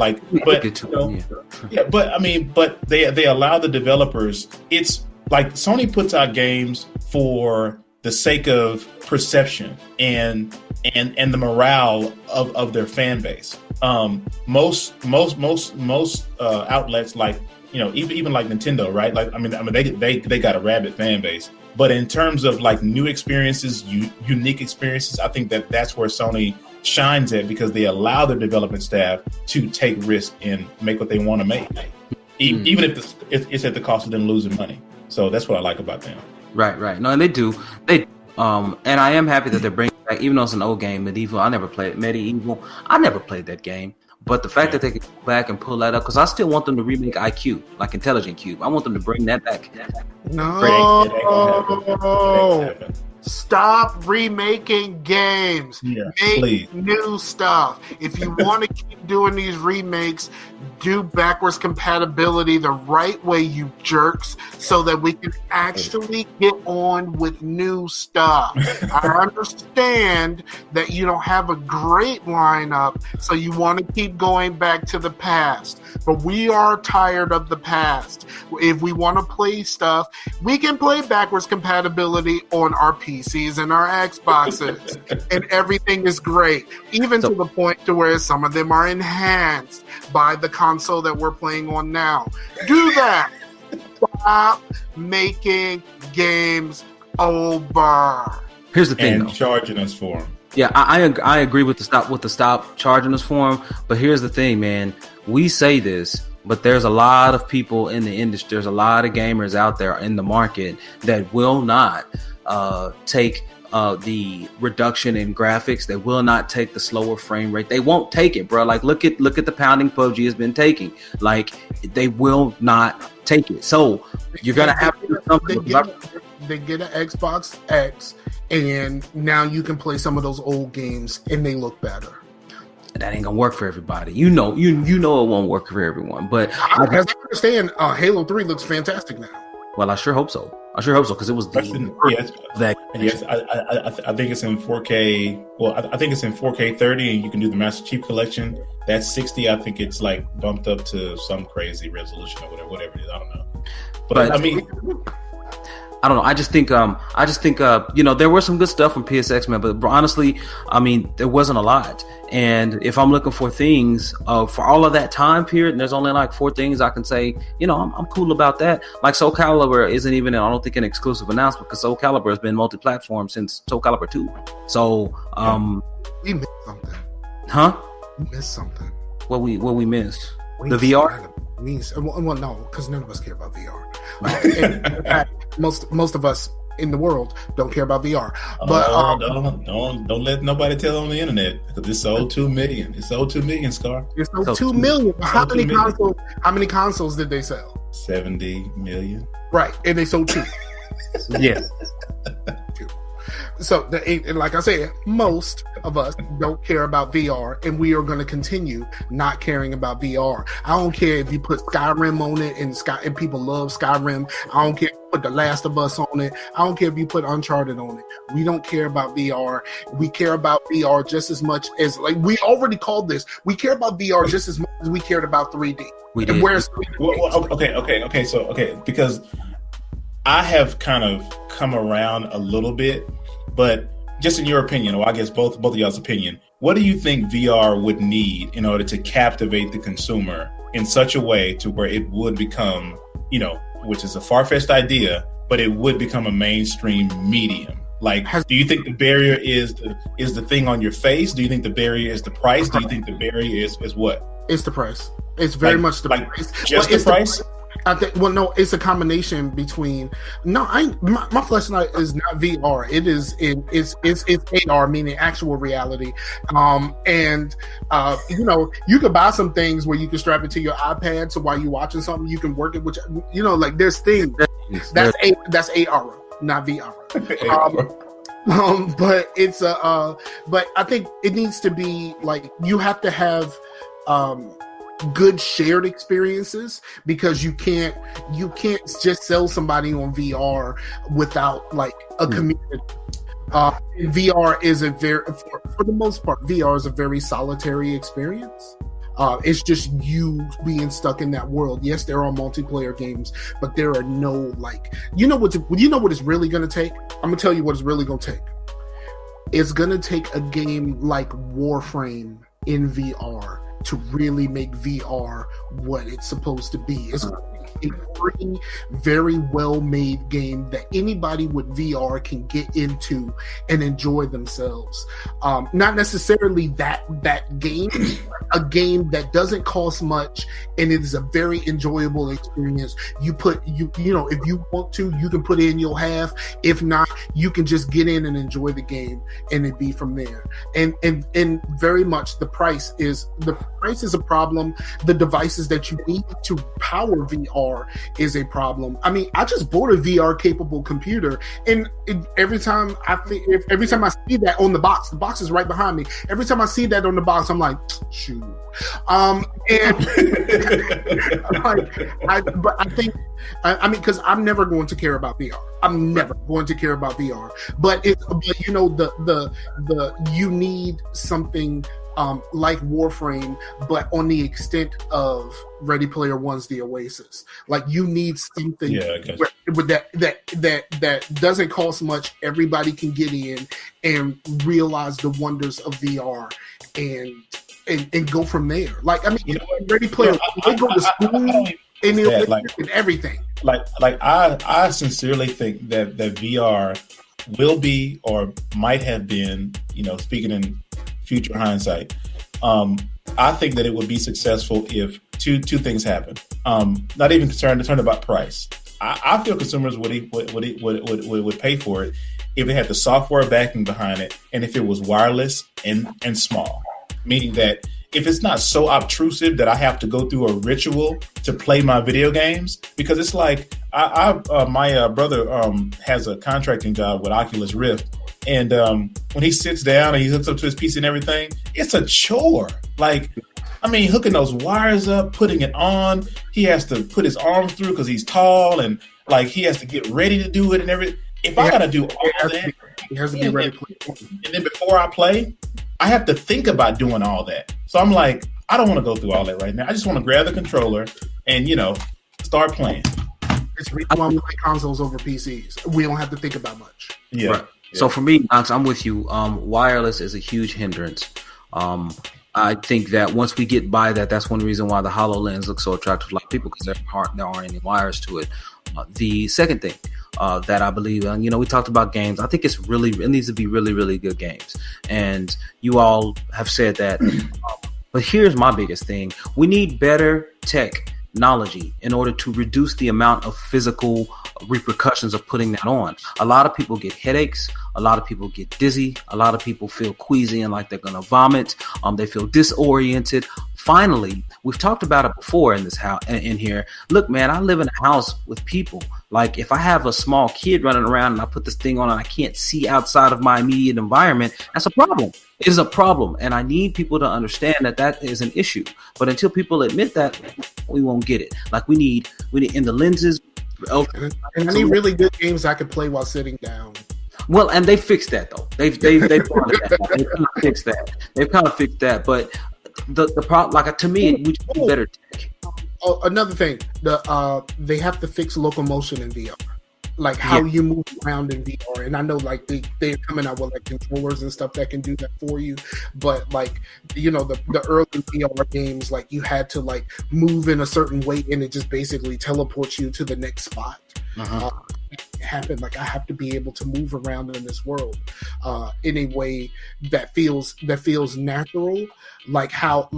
But they allow the developers. It's like Sony puts out games for the sake of perception and the morale of their fan base. Most outlets even like Nintendo, right? They got a rabid fan base. But in terms of new experiences, unique experiences, I think that's where Sony shines at because they allow their development staff to take risk and make what they want to make, even if it's at the cost of them losing money. So that's what I like about them. Right. No, and they do. And I am happy that they're bringing back, even though it's an old game, MediEvil. I never played that game. But the fact that they can go back and pull that up, because I still want them to remake IQ, like Intelligent Cube. I want them to bring that back. No. Stop remaking games. Make new stuff. If you want to keep doing these remakes, do backwards compatibility the right way, you jerks, so that we can actually get on with new stuff. I understand that you don't have a great lineup, so you want to keep going back to the past. But we are tired of the past. If we want to play stuff, we can play backwards compatibility on our PCs and our Xboxes, and everything is great, even to the point to where some of them are enhanced by the console that we're playing on now. Do that. Stop making games over. Here's the thing, and charging us for them. Yeah, I agree with the stop charging us for them. But here's the thing, man. We say this, but there's a lot of people in the industry. There's a lot of gamers out there in the market that will not take the reduction in graphics. They will not take the slower frame rate. They won't take it, bro. Like look at the pounding PUBG has been taking. Like they will not take it. So you're gonna have to do something. They get an Xbox X, and now you can play some of those old games, and they look better. That ain't gonna work for everybody. You know it won't work for everyone. But as I understand, Halo 3 looks fantastic now. Well, I sure hope so. Because it was I think it's in 4K. Well, I think it's in 4K 30, and you can do the Master Chief Collection. That's 60. I think it's like bumped up to some crazy resolution or whatever it is. I don't know. But I mean, I don't know. I just think there was some good stuff from PSX, man. But honestly, I mean, there wasn't a lot. And if I'm looking for things for all of that time period, and there's only like 4 things I can say, I'm cool about that. Like Soul Calibur isn't even, I don't think, an exclusive announcement because Soul Calibur has been multi-platform since Soul Calibur 2. So, we missed something. Huh? We missed something. What we missed? The VR? Well, no, because none of us care about VR. In fact, most of us in the world don't care about VR. But don't let nobody tell on the internet because it's sold 2 million. It's sold 2 million, Scar. It's sold 2 million. How many consoles did they sell? 70 million. Right, and they sold 2. Yeah. So, like I said, most of us don't care about VR, and we are going to continue not caring about VR. I don't care if you put Skyrim on it, and people love Skyrim. I don't care if you put The Last of Us on it. I don't care if you put Uncharted on it. We don't care about VR. We care about VR just as much as, like, we already called this. We care about VR just as much as we cared about 3D. We did. And where's 3D? Okay. Because I have kind of come around a little bit. But just in your opinion, or I guess both of y'all's opinion, what do you think VR would need in order to captivate the consumer in such a way to where it would become, which is a far-fetched idea, but it would become a mainstream medium? Like, do you think the barrier is the thing on your face? Do you think the barrier is the price? Do you think the barrier is what? It's the price. It's very much the price. Just the price? I think. Well, no, it's a combination between. No, my flashlight is not VR. It is. It's AR, meaning actual reality. And you could buy some things where you can strap it to your iPad, so while you're watching something, you can work it. Which like there's things that's AR, not VR. But it's but I think it needs to be like you have to have good shared experiences because you can't just sell somebody on VR without like a community. VR is for the most part, VR is a very solitary experience. It's just you being stuck in that world. Yes, there are multiplayer games, but there are no what it's really going to take? I'm going to tell you what it's really going to take. It's going to take a game like Warframe in VR to really make VR what it's supposed to be. It's a free, very well-made game that anybody with VR can get into and enjoy themselves. Not necessarily that game, a game that doesn't cost much and it is a very enjoyable experience. You if you want to, you can put in your half. If not, you can just get in and enjoy the game and it be from there. And very much the price is a problem. The devices that you need to power VR is a problem. I mean, I just bought a VR capable computer, and every time I see that on the box is right behind me. Every time I see that on the box, I'm like, shoot. But I think, because I'm never going to care about VR. I'm never going to care about VR. But you need something like Warframe, but on the extent of Ready Player One's The Oasis. Like you need something that doesn't cost much. Everybody can get in and realize the wonders of VR and go from there. Like Ready Player, they go to school and everything. I sincerely think that VR will be or might have been, speaking in future hindsight, I think that it would be successful if two things happen. Not even concerned about price. I feel consumers would pay for it if it had the software backing behind it, and if it was wireless and small. Meaning that if it's not so obtrusive that I have to go through a ritual to play my video games, because it's like my brother has a contracting job with Oculus Rift, and when he sits down and he hooks up to his PC and everything, it's a chore. Like, I mean, hooking those wires up, putting it on, he has to put his arm through because he's tall, and like he has to get ready to do it and everything. If I gotta do all that, he has to be ready. And then before I play, I have to think about doing all that. So I'm like, I don't want to go through all that right now. I just want to grab the controller and, start playing. It's the reason why we play consoles over PCs. We don't have to think about much. Yeah. Right. Yeah. So for me, Knox, I'm with you. Wireless is a huge hindrance. I think that once we get by that, that's one reason why the HoloLens looks so attractive to a lot of people, because there aren't any wires to it. The second thing that I believe, we talked about games. I think it needs to be really, really good games. And you all have said that. But here's my biggest thing. We need better technology in order to reduce the amount of physical repercussions of putting that on. A lot of people get headaches. A lot of people get dizzy. A lot of people feel queasy and like they're going to vomit. They feel disoriented. Finally, we've talked about it before in this house, in here. Look, man, I live in a house with people. Like, if I have a small kid running around and I put this thing on and I can't see outside of my immediate environment, that's a problem. It is a problem. And I need people to understand that is an issue. But until people admit that, we won't get it. Like, we need in the lenses. And I need really good games I can play while sitting down. Well, and they fixed that though. They've kind of fixed that. They've kind of fixed that. But the problem, like, to me, we just need better tech. Oh, another thing, they have to fix locomotion in VR, like how you move around in VR. And I know, like, they're coming out with like controllers and stuff that can do that for you. But like, the early VR games, like, you had to like move in a certain way, and it just basically teleports you to the next spot. Happen. Like, I have to be able to move around in this world in a way that feels natural, like how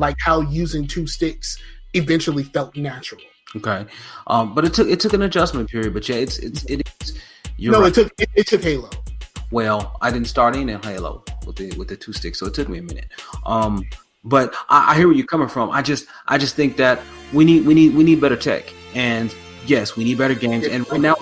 using two sticks eventually felt natural. Okay, but it took an adjustment period. But yeah, it is. It took Halo. Well, I didn't start in Halo with the two sticks, so it took me a minute. But I hear where you're coming from. I just think that we need better tech, and yes, we need better games. And right now,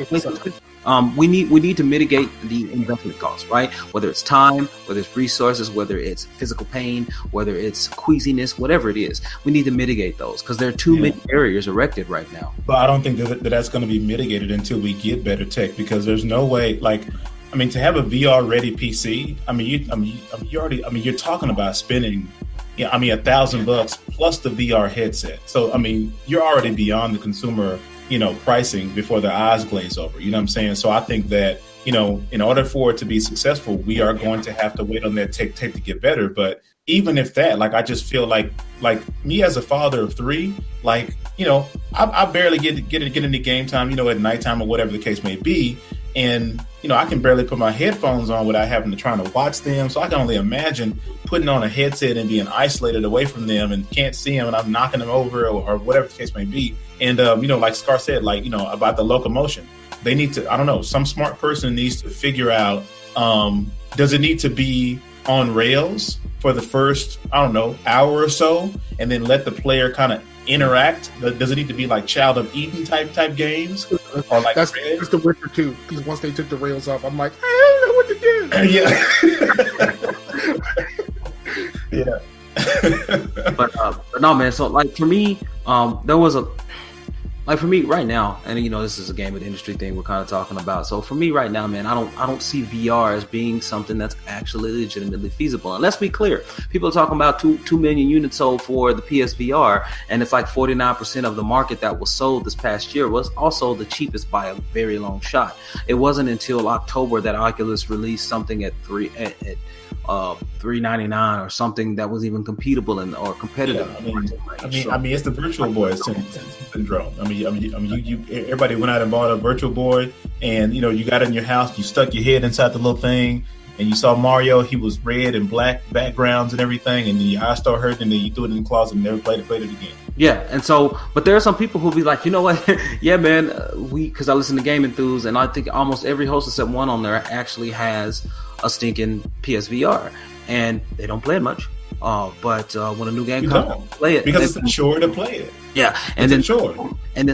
we need to mitigate the investment costs, right? Whether it's time, whether it's resources, whether it's physical pain, whether it's queasiness, whatever it is, we need to mitigate those, because there are too many barriers erected right now. But I don't think that's going to be mitigated until we get better tech, because there's no way, like, I mean, to have a VR ready PC, you're talking about spending, $1,000 plus the VR headset. So, I mean, you're already beyond the consumer pricing before their eyes glaze over. You know what I'm saying? So I think that, in order for it to be successful, we are going to have to wait on that tech to get better. But even if that, like, I just feel like me as a father of three, like, I barely get into game time, at nighttime or whatever the case may be. And, I can barely put my headphones on without having to try to watch them. So I can only imagine putting on a headset and being isolated away from them and can't see them, and I'm knocking them over or whatever the case may be. And, like Scar said, like, about the locomotion, they need to, I don't know, some smart person needs to figure out, does it need to be on rails for the first, I don't know, hour or so, and then let the player kind of interact? Does it need to be like Child of Eden type games? Or like that's the Witcher 2, because once they took the rails off, I'm like, I don't know what to do. Yeah. But no, man. So, like, for me, for me right now, and this is a game of the industry thing we're kind of talking about. So for me right now, man, I don't see VR as being something that's actually legitimately feasible. And let's be clear, people are talking about 2 million units sold for the PSVR, and it's like 49% of the market that was sold this past year was also the cheapest by a very long shot. It wasn't until October that Oculus released something at $399 or something that was even competable or competitive. Yeah, I mean, it's the Virtual Boy syndrome. I mean, you everybody went out and bought a Virtual Boy, and you got in your house, you stuck your head inside the little thing, and you saw Mario. He was red and black backgrounds and everything, and then your eyes start hurting, and then you threw it in the closet and never played it again. Yeah, and so, but there are some people who be like, you know what? Yeah, man, because I listen to Game Enthuse, and I think almost every host except one on there actually has a stinking PSVR, and they don't play it much. But when a new game comes, play it because it's a chore to play it. Yeah, and then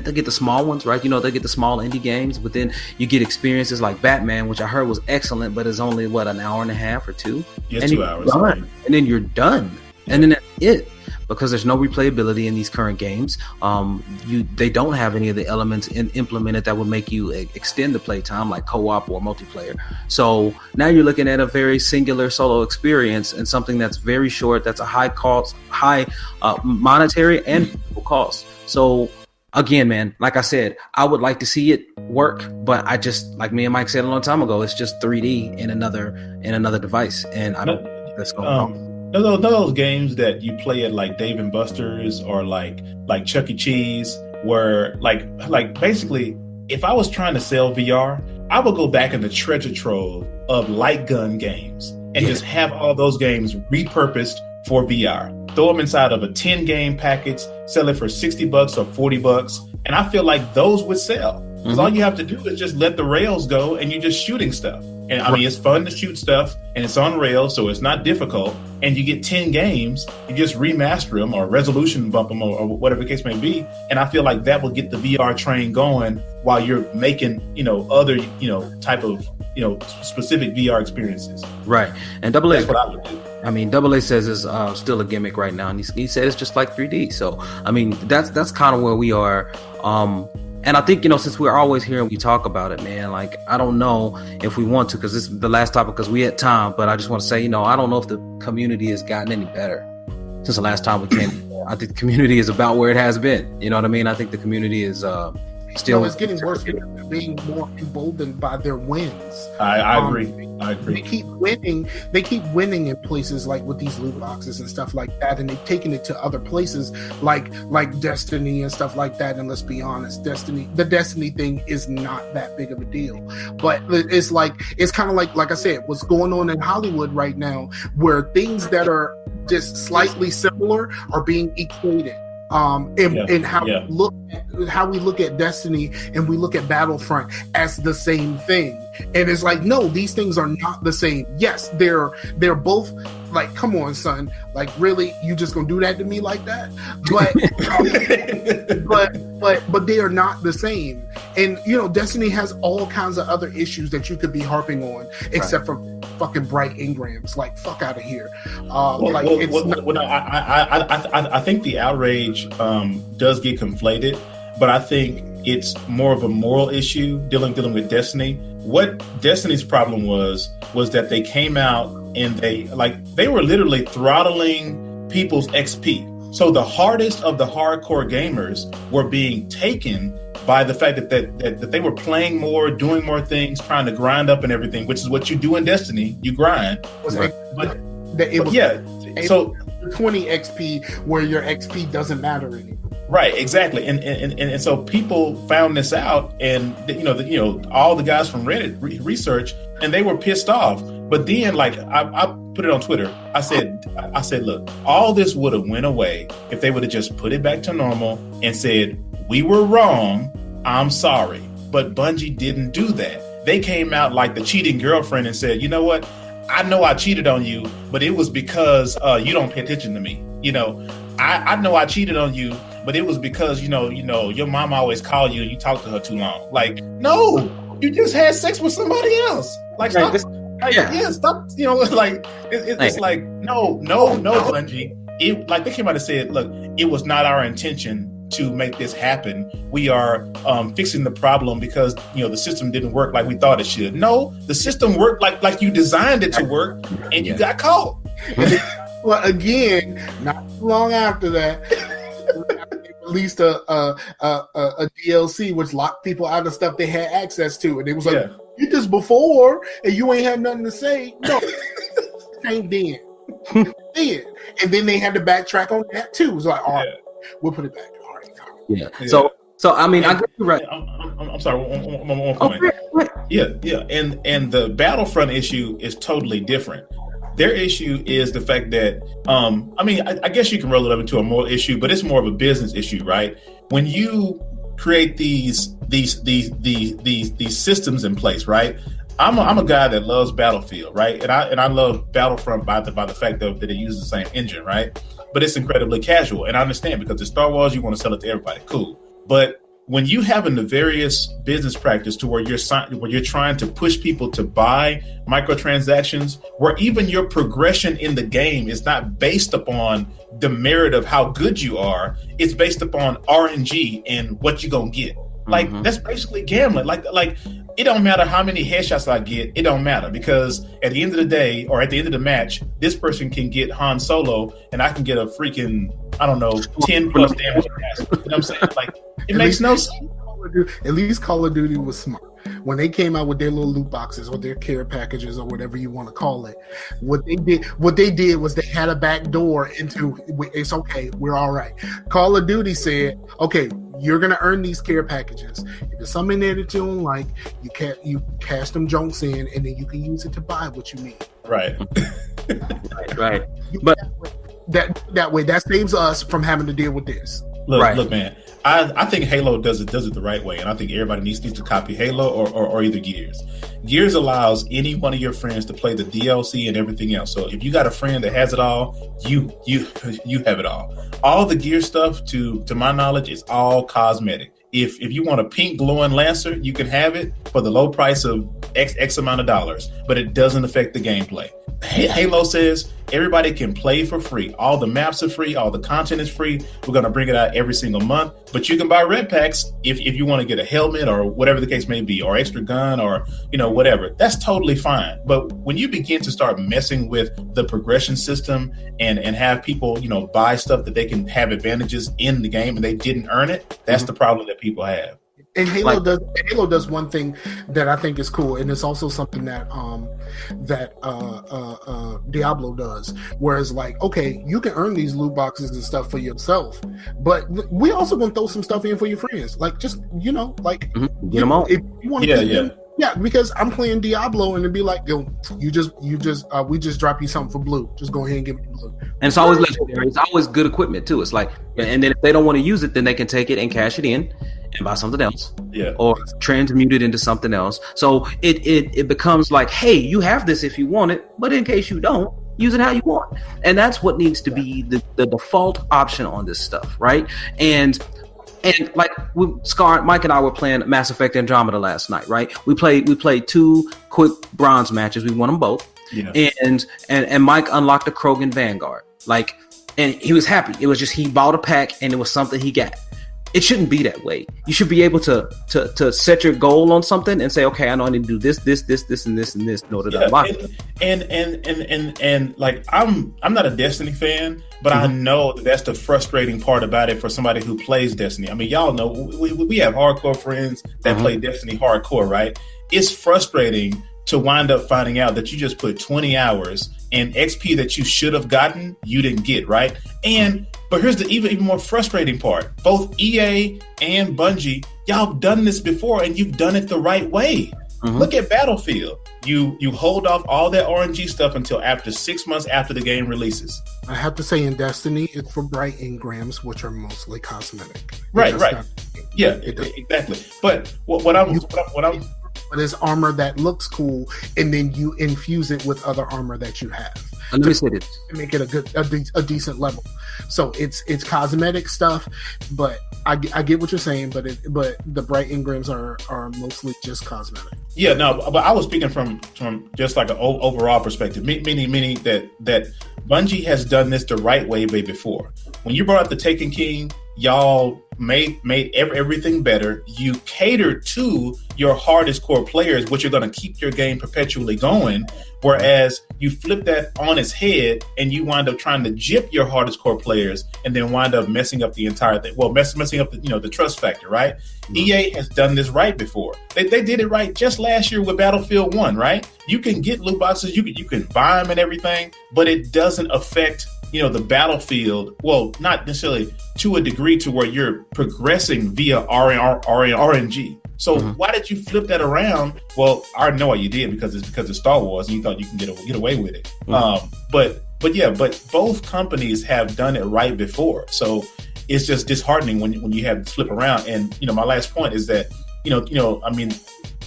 they get the small ones, right? They get the small indie games, but then you get experiences like Batman, which I heard was excellent, but is only an hour and a half or two. Yeah, 2 hours. And then you're done, and then that's it. Because there's no replayability in these current games. They don't have any of the elements implemented that would make you extend the playtime, like co-op or multiplayer. So now you're looking at a very singular solo experience and something that's very short, that's a high monetary and physical cost. So again, man, like I said, I would like to see it work, but I just, like me and Mike said a long time ago, it's just 3D in another device, and I don't think that's going on. Those games that you play at like Dave and Buster's or like Chuck E. Cheese, where like basically, if I was trying to sell VR, I would go back in the treasure trove of light gun games and just have all those games repurposed for VR. Throw them inside of a 10 game package, sell it for $60 or $40, and I feel like those would sell. Because all you have to do is just let the rails go and you're just shooting stuff. And I mean, it's fun to shoot stuff and it's on rails, so it's not difficult. And you get 10 games, you just remaster them or resolution bump them or whatever the case may be. And I feel like that will get the VR train going while you're making, other, type of, specific VR experiences. Right. And AA, that's what I would do. I mean, AA says it's still a gimmick right now. And he said it's just like 3D. So, I mean, that's kind of where we are. And I think, since we're always hearing you talk about it, man, like, I don't know if we want to, because this is the last topic because we had time, but I just want to say, I don't know if the community has gotten any better since the last time we came. I think the community is about where it has been. You know what I mean? I think the community is still... No, it's getting worse because they're being more emboldened by their wins. I agree. They keep winning. They keep winning in places like with these loot boxes and stuff like that, and they've taken it to other places like Destiny and stuff like that. And let's be honest, the Destiny thing is not that big of a deal. But it's kind of like I said, what's going on in Hollywood right now, where things that are just slightly similar are being equated. And how we look at Destiny and we look at Battlefront as the same thing, and it's like, no, these things are not the same. Yes, they're both like, come on, son, like, really, you just gonna do that to me like that? But they are not the same. And Destiny has all kinds of other issues that you could be harping on, except for fucking bright engrams. Like, fuck out of here. I think the outrage does get conflated, but I think it's more of a moral issue dealing with Destiny. What Destiny's problem was that they came out and they were literally throttling people's XP. So the hardest of the hardcore gamers were being taken by the fact that they were playing more, doing more things, trying to grind up and everything, which is what you do in Destiny. You grind. So 20 XP where your XP doesn't matter anymore. Right, exactly, and so people found this out, and all the guys from Reddit research, and they were pissed off. But then, I put it on Twitter. I said, look, all this would have went away if they would have just put it back to normal and said, we were wrong, I'm sorry. But Bungie didn't do that. They came out like the cheating girlfriend and said, you know what? I know I cheated on you, but it was because you don't pay attention to me. I know I cheated on you, but it was because, your mom always called you and you talked to her too long. Like, no, you just had sex with somebody else. Like, stop. Stop. It's like, no, Bungie. They came out and said, look, it was not our intention to make this happen. We are fixing the problem because the system didn't work like we thought it should. No, the system worked like you designed it to work, and you got caught. Well, again, not too long after that, they released a DLC which locked people out of stuff they had access to, and it was like, you did this before, and you ain't had nothing to say. No, ain't dead. And then they had to backtrack on that too. It was like, all right, we'll put it back. Yeah. So So I mean, I get you right. I'm sorry. One point. Yeah. And the Battlefront issue is totally different. Their issue is the fact that, I mean, I guess you can roll it up into a moral issue, but it's more of a business issue, right? When you create these systems in place, right? I'm a guy that loves Battlefield, right? And I love Battlefront by the fact that it uses the same engine, right? But it's incredibly casual, and I understand because it's Star Wars, you want to sell it to everybody, cool. But when you have a nefarious business practice to where you're trying to push people to buy microtransactions, where even your progression in the game is not based upon the merit of how good you are, it's based upon RNG and what you're gonna get. Like that's basically gambling. Like it don't matter how many headshots I get, it don't matter, because at the end of the day or at the end of the match, this person can get Han Solo and I can get a freaking, I don't know, 10 plus damage. You know what I'm saying? Like it makes no sense. At least Call of Duty was smart. When they came out with their little loot boxes or their care packages or whatever you want to call it, what they did was they had a back door into it's okay, we're all right. Call of Duty said, okay, you're gonna earn these care packages. If there's something in there that you don't like, you cash them junks in, and then you can use it to buy what you need. Right. right. But that way that saves us from having to deal with this. Look, man. I think Halo does it the right way, and I think everybody needs to copy Halo or either Gears. Gears allows any one of your friends to play the DLC and everything else. So if you got a friend that has it all, you have it all. All the Gear stuff, to my knowledge, is all cosmetic. If you want a pink glowing Lancer, you can have it for the low price of X amount of dollars, but it doesn't affect the gameplay. Halo says everybody can play for free. All the maps are free. All the content is free. We're going to bring it out every single month, but you can buy red packs if you want to get a helmet or whatever the case may be, or extra gun or, whatever. That's totally fine. But when you begin to start messing with the progression system and have people, buy stuff that they can have advantages in the game and they didn't earn it, that's the problem that people have. And Halo does one thing that I think is cool, and it's also something that Diablo does. Whereas, like, okay, you can earn these loot boxes and stuff for yourself, but we also gonna throw some stuff in for your friends. Like, just get them all. If you want to, yeah, because I'm playing Diablo and it'd be like, yo, we just drop you something for blue. Just go ahead and give me blue. And it's always legendary. It's always good equipment too. It's like, and then if they don't want to use it, then they can take it and cash it in and buy something else, or transmute it into something else. So it becomes like, hey, you have this if you want it, but in case you don't, use it how you want. And that's what needs to be the default option on this stuff, right? And like Mike and I were playing Mass Effect Andromeda last night, right? We played 2 quick bronze matches. We won them both. Yeah. And Mike unlocked a Krogan Vanguard. Like, and he was happy. It was just he bought a pack and it was something he got. It shouldn't be that way. You should be able to set your goal on something and say, okay, I know I need to do this, and this in order to unlock it. And like I'm not a Destiny fan, but I know that's the frustrating part about it for somebody who plays Destiny. I mean, y'all know we have hardcore friends that play Destiny hardcore, right? It's frustrating to wind up finding out that you just put 20 hours and XP that you should have gotten, you didn't get, right? But here's the even more frustrating part. Both EA and Bungie, y'all done this before and you've done it the right way. Look at Battlefield. You hold off all that RNG stuff until after 6 months after the game releases. I have to say, in Destiny, it's for bright engrams, which are mostly cosmetic. Right. Yeah, exactly. But what I'm but it's armor that looks cool, and then you infuse it with other armor that you have. Let me say this: to make it a decent level. So it's cosmetic stuff, but I get what you're saying. But the bright engrams are mostly just cosmetic. Yeah, no, but I was speaking from just like an overall perspective, meaning that Bungie has done this the right way before. When you brought up the Taken King, y'all made everything better. You catered to your hardest core players, which are going to keep your game perpetually going. Whereas you flip that on its head and you wind up trying to gyp your hardest core players and then wind up messing up the entire thing. Well, messing up the trust factor, right? EA has done this right before. They did it right just last year with Battlefield 1, right? You can get loot boxes, you can buy them and everything, but it doesn't affect the battlefield. Well, not necessarily to a degree to where you're progressing via RNG. So why did you flip that around? Well, I already know why you did, because it's Star Wars and you thought you can get away with it. But both companies have done it right before. So it's just disheartening when you have to flip around. And my last point is that I mean,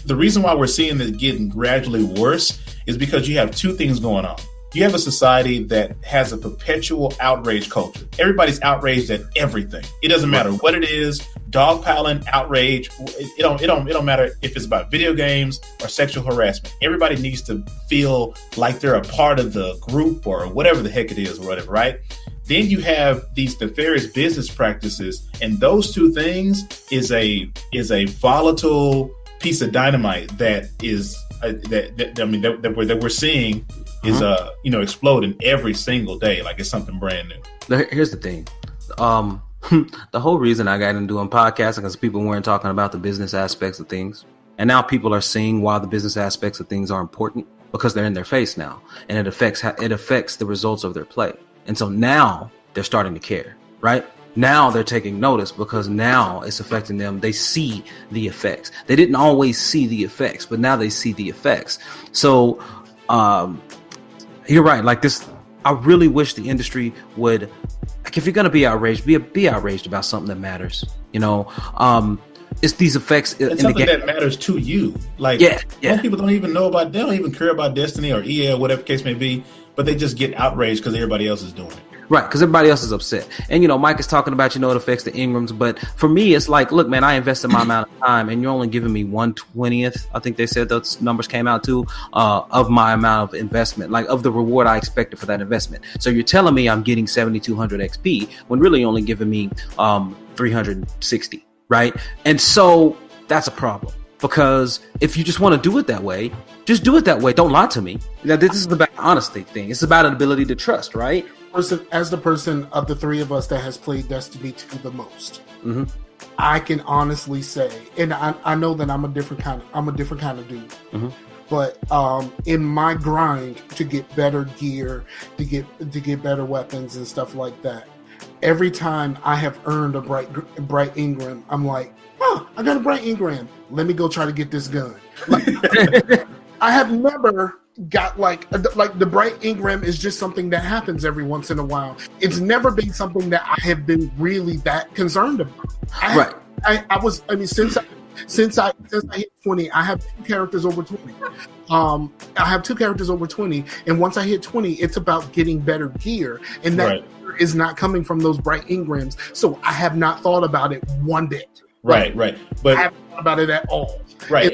the reason why we're seeing this getting gradually worse is because you have two things going on. You have a society that has a perpetual outrage culture. Everybody's outraged at everything. It doesn't matter what it is, dogpiling, outrage. It don't matter if it's about video games or sexual harassment. Everybody needs to feel like they're a part of the group or whatever the heck it is or whatever, right? Then you have these nefarious business practices, and those two things is a volatile piece of dynamite that is that we're seeing is exploding every single day, like it's something brand new. Here's the thing. The whole reason I got into doing podcasting is people weren't talking about the business aspects of things. And now people are seeing why the business aspects of things are important, because they're in their face now, and it affects the results of their play. And so now they're starting to care, right? Now they're taking notice because now it's affecting them. They see the effects. They didn't always see the effects, but now they see the effects. So you're right. Like this, I really wish the industry would, like, if you're going to be outraged, be outraged about something that matters. It's these effects in something the game that matters to you. Like, most people don't even know about, they don't even care about Destiny or EA or whatever the case may be, but they just get outraged because everybody else is doing it. Right, because everybody else is upset. And, Mike is talking about, it affects the Ingrams. But for me, it's like, look, man, I invested my amount of time, and you're only giving me 1/20th. I think they said those numbers came out too, of my amount of investment, like of the reward I expected for that investment. So you're telling me I'm getting 7,200 XP when really you're only giving me 360, right? And so that's a problem. Because if you just want to do it that way, just do it that way. Don't lie to me. Now, this is about honesty thing. It's about an ability to trust, right? As the person of the three of us that has played Destiny 2 the most, I can honestly say, and I know that I'm a different kind of dude. But in my grind to get better gear, to get better weapons and stuff like that, every time I have earned a bright engram, I'm like, oh, I got a bright engram. Let me go try to get this gun. Like, I have never got like the bright engram is just something that happens every once in a while. It's never been something that I have been really that concerned about. Since I hit 20, I have two characters over 20. And once I hit 20, it's about getting better gear, and that gear is not coming from those bright engrams. So I have not thought about it one bit. Right. But I haven't thought about it at all. Right.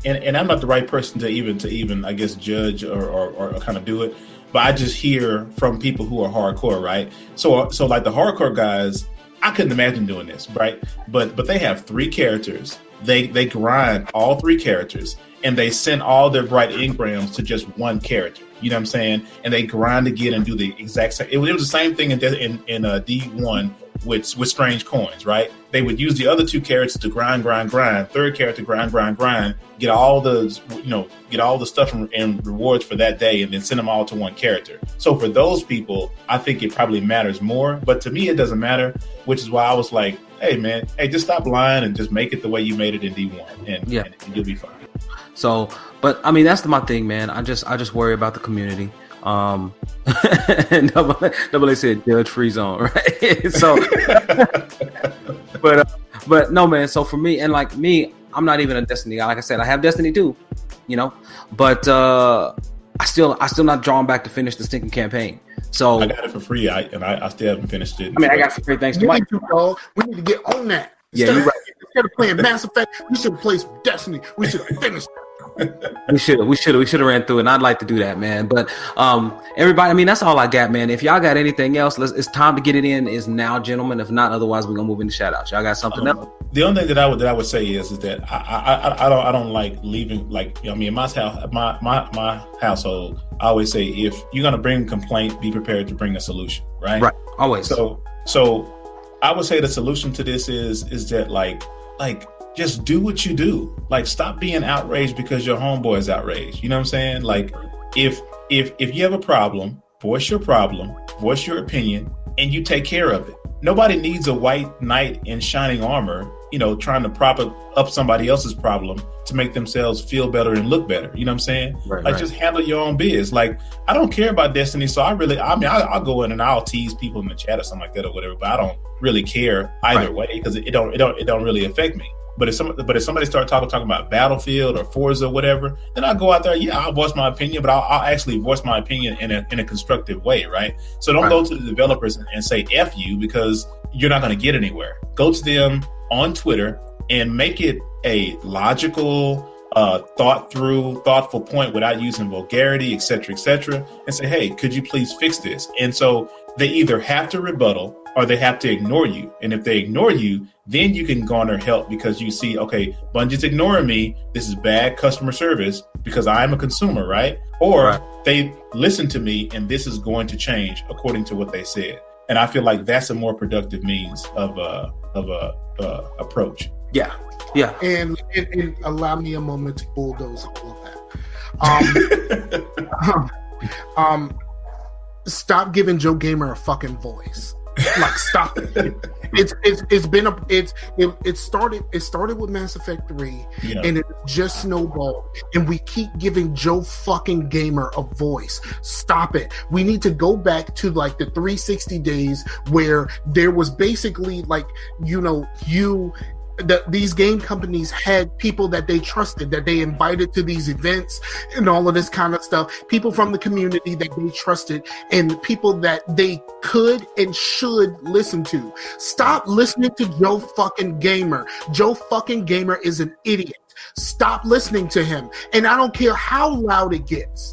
And I'm not the right person to even I guess judge or kind of do it. But I just hear from people who are hardcore, right? So like the hardcore guys, I couldn't imagine doing this, right? But they have three characters. They grind all three characters, and they send all their bright engrams to just one character. You know what I'm saying? And they grind again and do the exact same. It was the same thing in D1 with strange coins, right? They would use the other two characters to grind. Third character grind. Get all the stuff and rewards for that day, and then send them all to one character. So for those people, I think it probably matters more. But to me, it doesn't matter, which is why I was like, hey man, just stop lying and just make it the way you made it in D1, and you'll be fine. So, but I mean, that's my thing, man. I just worry about the community. And Double A said judge free zone, right? So, but no, man. So for me, and like me, I'm not even a Destiny guy. Like I said, I have Destiny 2, but I still not drawn back to finish the stinking campaign. So I got it for free, I still haven't finished it. I mean, I got some free thanks to Mike. We need to get on that. Yeah, you're right. Instead of playing Mass Effect, we should have played Destiny. We should have finished. We should have ran through it, and I'd like to do that, man. But everybody, I mean, that's all I got, man. If y'all got anything else, it's time to get it in. Is now, gentlemen. If not, otherwise we're gonna move into shout outs. Y'all got something else? The only thing that I would say is that I don't like leaving. Like, I mean, in my household, I always say, if you're gonna bring a complaint, be prepared to bring a solution. Right. Always. So I would say the solution to this is that like just do what you do. Like, stop being outraged because your homeboy is outraged. You know what I'm saying? Like, if you have a problem, voice your problem, voice your opinion, and you take care of it. Nobody needs a white knight in shining armor, trying to prop up somebody else's problem to make themselves feel better and look better. You know what I'm saying? Right. Just handle your own biz. Like, I don't care about Destiny, so I'll go in and I'll tease people in the chat or something like that or whatever, but I don't really care either way because it don't really affect me. But if somebody starts talking about Battlefield or Forza or whatever, then I'll go out there. Yeah, I'll voice my opinion, but I'll actually voice my opinion in a constructive way, right? So don't go to the developers and say F you because you're not going to get anywhere. Go to them on Twitter and make it a logical, thoughtful point without using vulgarity, et cetera, and say, hey, could you please fix this? And so they either have to rebuttal or they have to ignore you. And if they ignore you, then you can garner help because you see, okay, Bungie's ignoring me. This is bad customer service because I'm a consumer, right? Or they listen to me and this is going to change according to what they said. And I feel like that's a more productive means of approach. Yeah. And allow me a moment to bulldoze all of that. Stop giving Joe Gamer a fucking voice. Like, stop it. It started with Mass Effect 3 and it just snowballed, and we keep giving Joe fucking Gamer a voice. Stop it. We need to go back to like the 360 days where there was basically like, these game companies had people that they trusted, that they invited to these events and all of this kind of stuff, people from the community that they trusted and people that they could and should listen to. Stop listening to Joe fucking Gamer. Joe fucking Gamer is an idiot. Stop listening to him. And I don't care how loud it gets.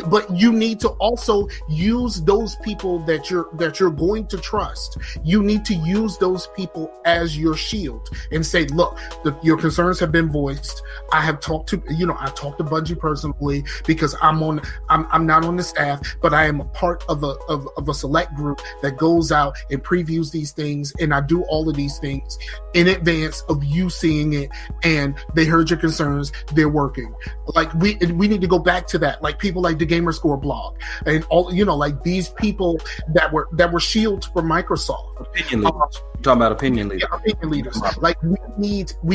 But you need to also use those people that you're going to trust. You need to use those people as your shield and say, look, your concerns have been voiced. I have talked to Bungie personally because I'm not on the staff, but I am a part of a select group that goes out and previews these things, and I do all of these things in advance of you seeing it, and they heard your concerns. They're working. Like, we need to go back to that. Like, people like the Gamerscore blog and all, like these people that were shields for Microsoft. Opinion leaders. You're talking about opinion leaders. Yeah, opinion leaders. Like, we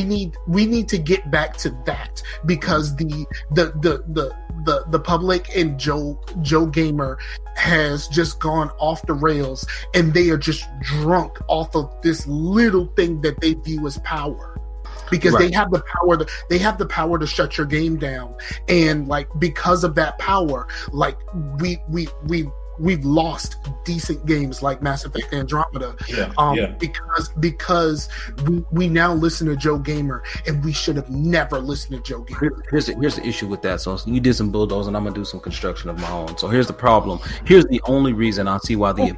need to get back to that because the public and Joe Gamer has just gone off the rails, and they are just drunk off of this little thing that they view as power. Because they have the power to shut your game down, and like, because of that power, like we've lost decent games like Mass Effect Andromeda, because we now listen to Joe Gamer, and we should have never listened to Joe Gamer. Here's the issue with that. So you did some bulldozing, I'm gonna do some construction of my own. So here's the problem. Here's the only reason I see why the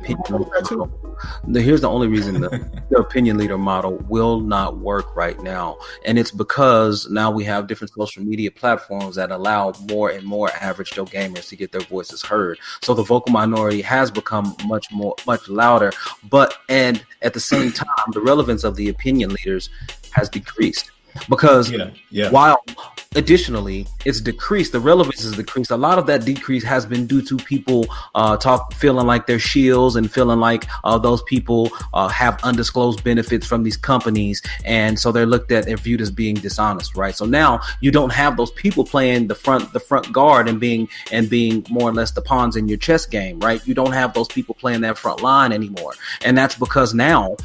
opinion leader model will not work right now, and it's because now we have different social media platforms that allow more and more average Joe Gamers to get their voices heard. So the vocal minority has become much louder, and at the same time, the relevance of the opinion leaders has decreased. Because while additionally it's decreased, the relevance is decreased. A lot of that decrease has been due to people feeling like they're shields and feeling like those people have undisclosed benefits from these companies, and so they're looked at and viewed as being dishonest, right? So now you don't have those people playing the front guard and being more or less the pawns in your chess game, right? You don't have those people playing that front line anymore, and that's because now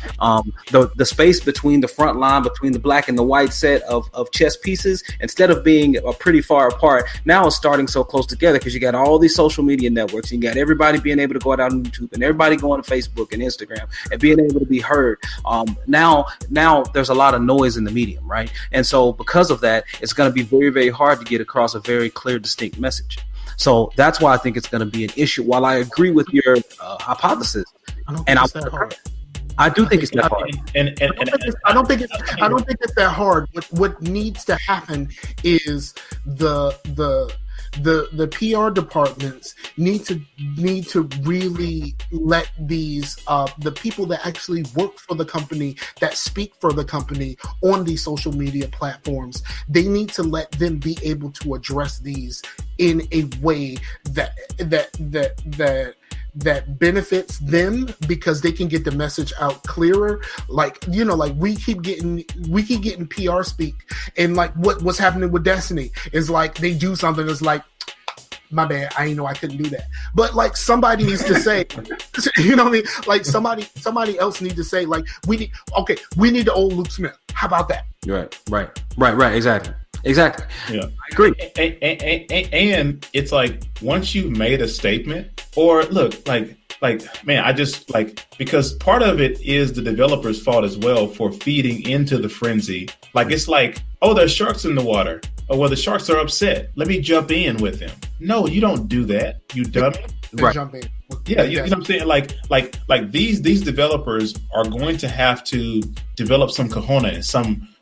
the space between the front line, between the black and the white set of chess pieces, instead of being pretty far apart, now it's starting so close together because you got all these social media networks. You got everybody being able to go out on YouTube and everybody going to Facebook and Instagram and being able to be heard. Now there's a lot of noise in the medium, right? And so because of that, it's going to be very, very hard to get across a very clear, distinct message. So that's why I think it's going to be an issue. While I agree with your hypothesis, I do think it's that hard. I don't think it's that hard. What needs to happen is the the PR departments need to really let these the people that actually work for the company, that speak for the company on these social media platforms, they need to let them be able to address these in a way that benefits them, because they can get the message out clearer. Like, you know, like we keep getting PR speak, and like what's happening with Destiny is like they do something that's like, my bad, I ain't know I couldn't do that. But like somebody needs to say, you know what I mean? Like somebody else needs to say, like, we need the old Luke Smith. How about that? Right. Exactly. Yeah, I agree. And it's like, once you've made a statement, or look, like, man, I just like, because part of it is the developer's fault as well for feeding into the frenzy. Like, it's like, oh, there's sharks in the water. Oh, well, the sharks are upset. Let me jump in with them. No, you don't do that, you dummy. Right. Jump in. Yeah, you know what I'm saying? Like these developers are going to have to develop some cojones,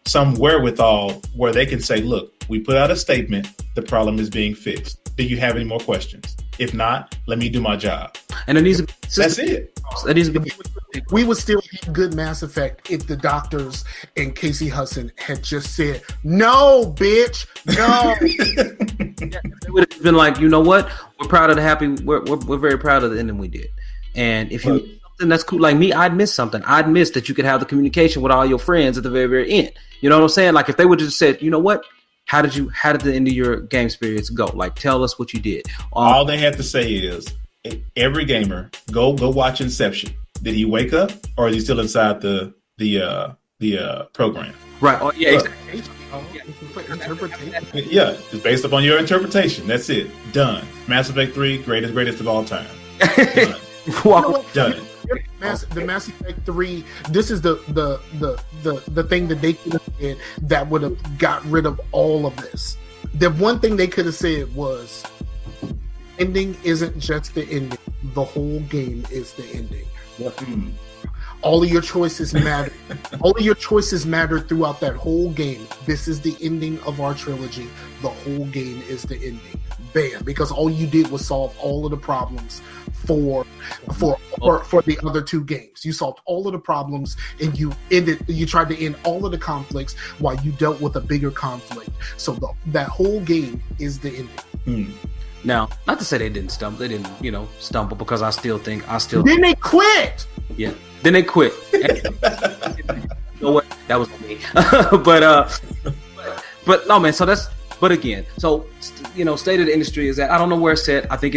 some wherewithal where they can say, look, we put out a statement, the problem is being fixed. Do you have any more questions? If not, let me do my job. And it needs to be that's it. That needs to be. We would still have good Mass Effect if the doctors and Casey Hudson had just said, no, bitch, no. They would have been like, you know what? We're proud of we're very proud of the ending we did. And if you something that's cool, like me, I'd miss something. I'd miss that you could have the communication with all your friends at the very, very end. You know what I'm saying? Like if they would have just said, you know what? How did the end of your game experience go? Like, tell us what you did. All they have to say is, every gamer, go watch Inception. Did he wake up, or is he still inside the program? Right. Oh, yeah. Exactly. Yeah, it's based upon your interpretation. That's it. Done. Mass Effect 3, greatest of all time. Done. The Mass Effect 3. This is the thing that they could have said that would have got rid of all of this. The one thing they could have said was, ending isn't just the ending. The whole game is the ending. Mm. All of your choices matter. All of your choices matter throughout that whole game. This is the ending of our trilogy. The whole game is the ending. Bam! Because all you did was solve all of the problems for the other two games. You solved all of the problems, and you tried to end all of the conflicts while you dealt with a bigger conflict. So that whole game is the ending. Mm. Now, not to say they didn't stumble. They didn't, stumble, because I still. Then they quit. Yeah. Then they quit. You know what? That was me. but no, man. So that's. But again, so state of the industry is that I don't know where it's at. I think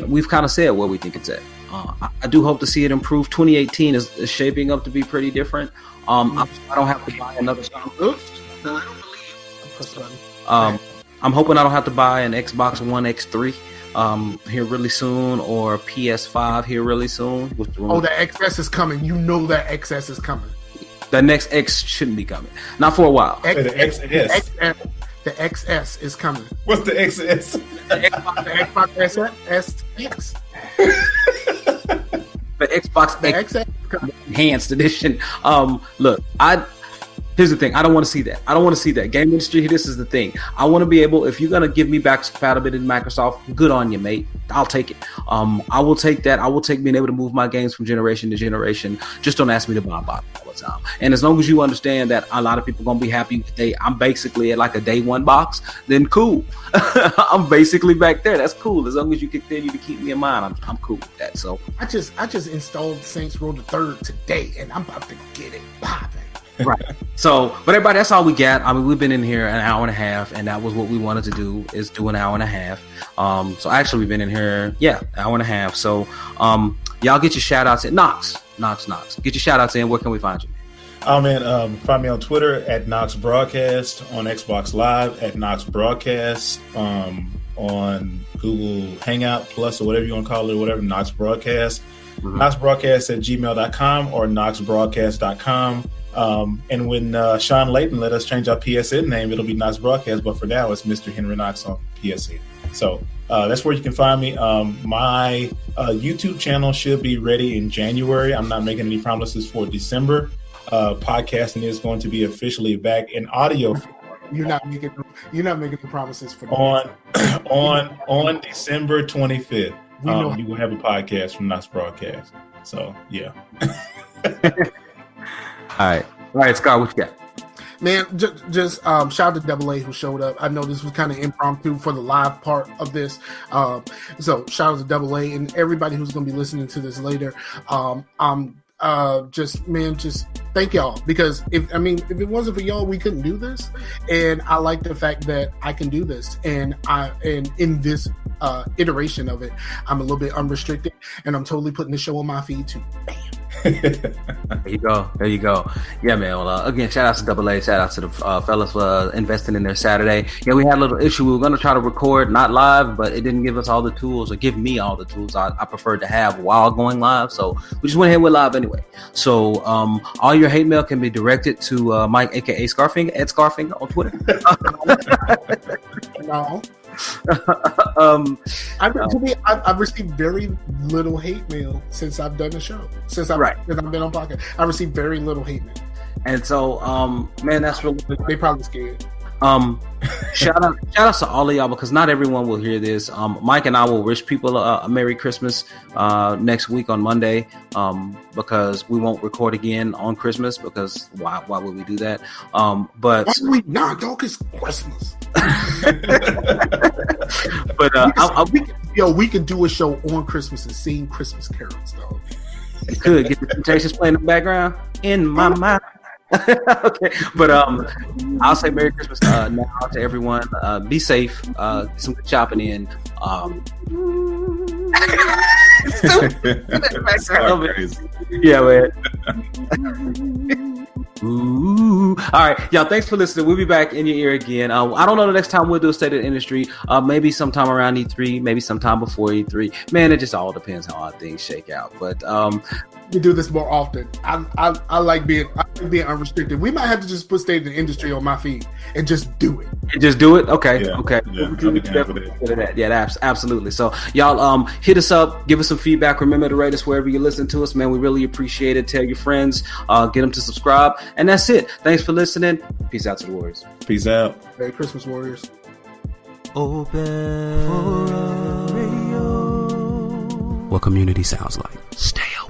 we've kind of said where we think it's at. I do hope to see it improve. 2018 is shaping up to be pretty different. I don't have to buy another. I'm hoping I don't have to buy an Xbox One X3 here really soon, or PS5 here really soon. The XS is coming. You know that XS is coming. The next X shouldn't be coming. Not for a while. The XS. The XS is coming. What's the XS? The Xbox SX. The Xbox XS Enhanced Edition. Look, here's the thing. I don't want to see that. I don't want to see that. Game industry, this is the thing. I want to be able, if you're going to give me backwards compatibility in Microsoft, good on you, mate. I'll take it. I will take that. I will take being able to move my games from generation to generation. Just don't ask me to buy a box all the time. And as long as you understand that a lot of people are going to be happy with I'm basically at like a day one box, then cool. I'm basically back there. That's cool. As long as you continue to keep me in mind, I'm cool with that. So I just installed Saints Row the 3rd today, and I'm about to get it popping. Right. So, but everybody, that's all we got. I mean, we've been in here an hour and a half, and that was what we wanted to do, is do an hour and a half. So actually we've been in here, hour and a half. So, y'all get your shout outs in. Knox. Get your shout outs in. Where can we find you? Oh man, find me on Twitter at Knox Broadcast, on Xbox Live at Knox Broadcast, on Google Hangout Plus or whatever you want to call it, or whatever, Knox Broadcast. Mm-hmm. knoxbroadcast@gmail.com or knoxbroadcast.com. And when Sean Layton let us change our PSN name, it'll be Knox Broadcast, but for now it's Mr. Henry Knox on PSN. So that's where you can find me. My YouTube channel should be ready in January. I'm not making any promises for December. Podcasting is going to be officially back in audio form You're not making the promises for on December 25th. We you will have a podcast from Knox Broadcast. So yeah. All right, Scott, what you got? Man, just shout out to Double A who showed up. I know this was kind of impromptu for the live part of this. So shout out to Double A and everybody who's going to be listening to this later. Just thank y'all, because if it wasn't for y'all, we couldn't do this. And I like the fact that I can do this, and in this iteration of it, I'm a little bit unrestricted, and I'm totally putting the show on my feed too. Bam. There you go. Yeah, man. Well, again, shout out to Double A. Shout out to the fellas for investing in their Saturday. Yeah, we had a little issue. We were going to try to record, not live, but it didn't give us all the tools, or give me all the tools I preferred to have while going live. So we just went ahead with live anyway. So all your hate mail can be directed to Mike, aka Scarfinger, at Scarfinger on Twitter. No. I've received very little hate mail since I've done the show. Since I've been on podcast, I received very little hate mail. And so, man, that's really they probably scared. Shout out to all of y'all, because not everyone will hear this. Mike and I will wish people a Merry Christmas next week on Monday, because we won't record again on Christmas, because why would we do that? But dog, it's Christmas. But we can do a show on Christmas and sing Christmas carols, dog. You could get the Temptations playing in the background in my mind. Okay, but I'll say Merry Christmas now to everyone. Be safe. Get some good shopping in. Yeah, man. Ooh. All right, y'all. Thanks for listening. We'll be back in your ear again. I don't know the next time we'll do a State of the Industry. Maybe sometime around E3. Maybe sometime before E3. Man, it just all depends how all things shake out. But we do this more often. I like being unrestricted. We might have to just put State of the Industry on my feed and just do it. Okay. Yeah. Okay. Yeah, absolutely. So y'all, hit us up, give us some feedback. Remember to rate us wherever you listen to us, man. We really appreciate it. Tell your friends, get them to subscribe, and that's it. Thanks for listening. Peace out to the Warriors. Peace out. Merry Christmas, Warriors. Open for radio. What community sounds like. Stay open.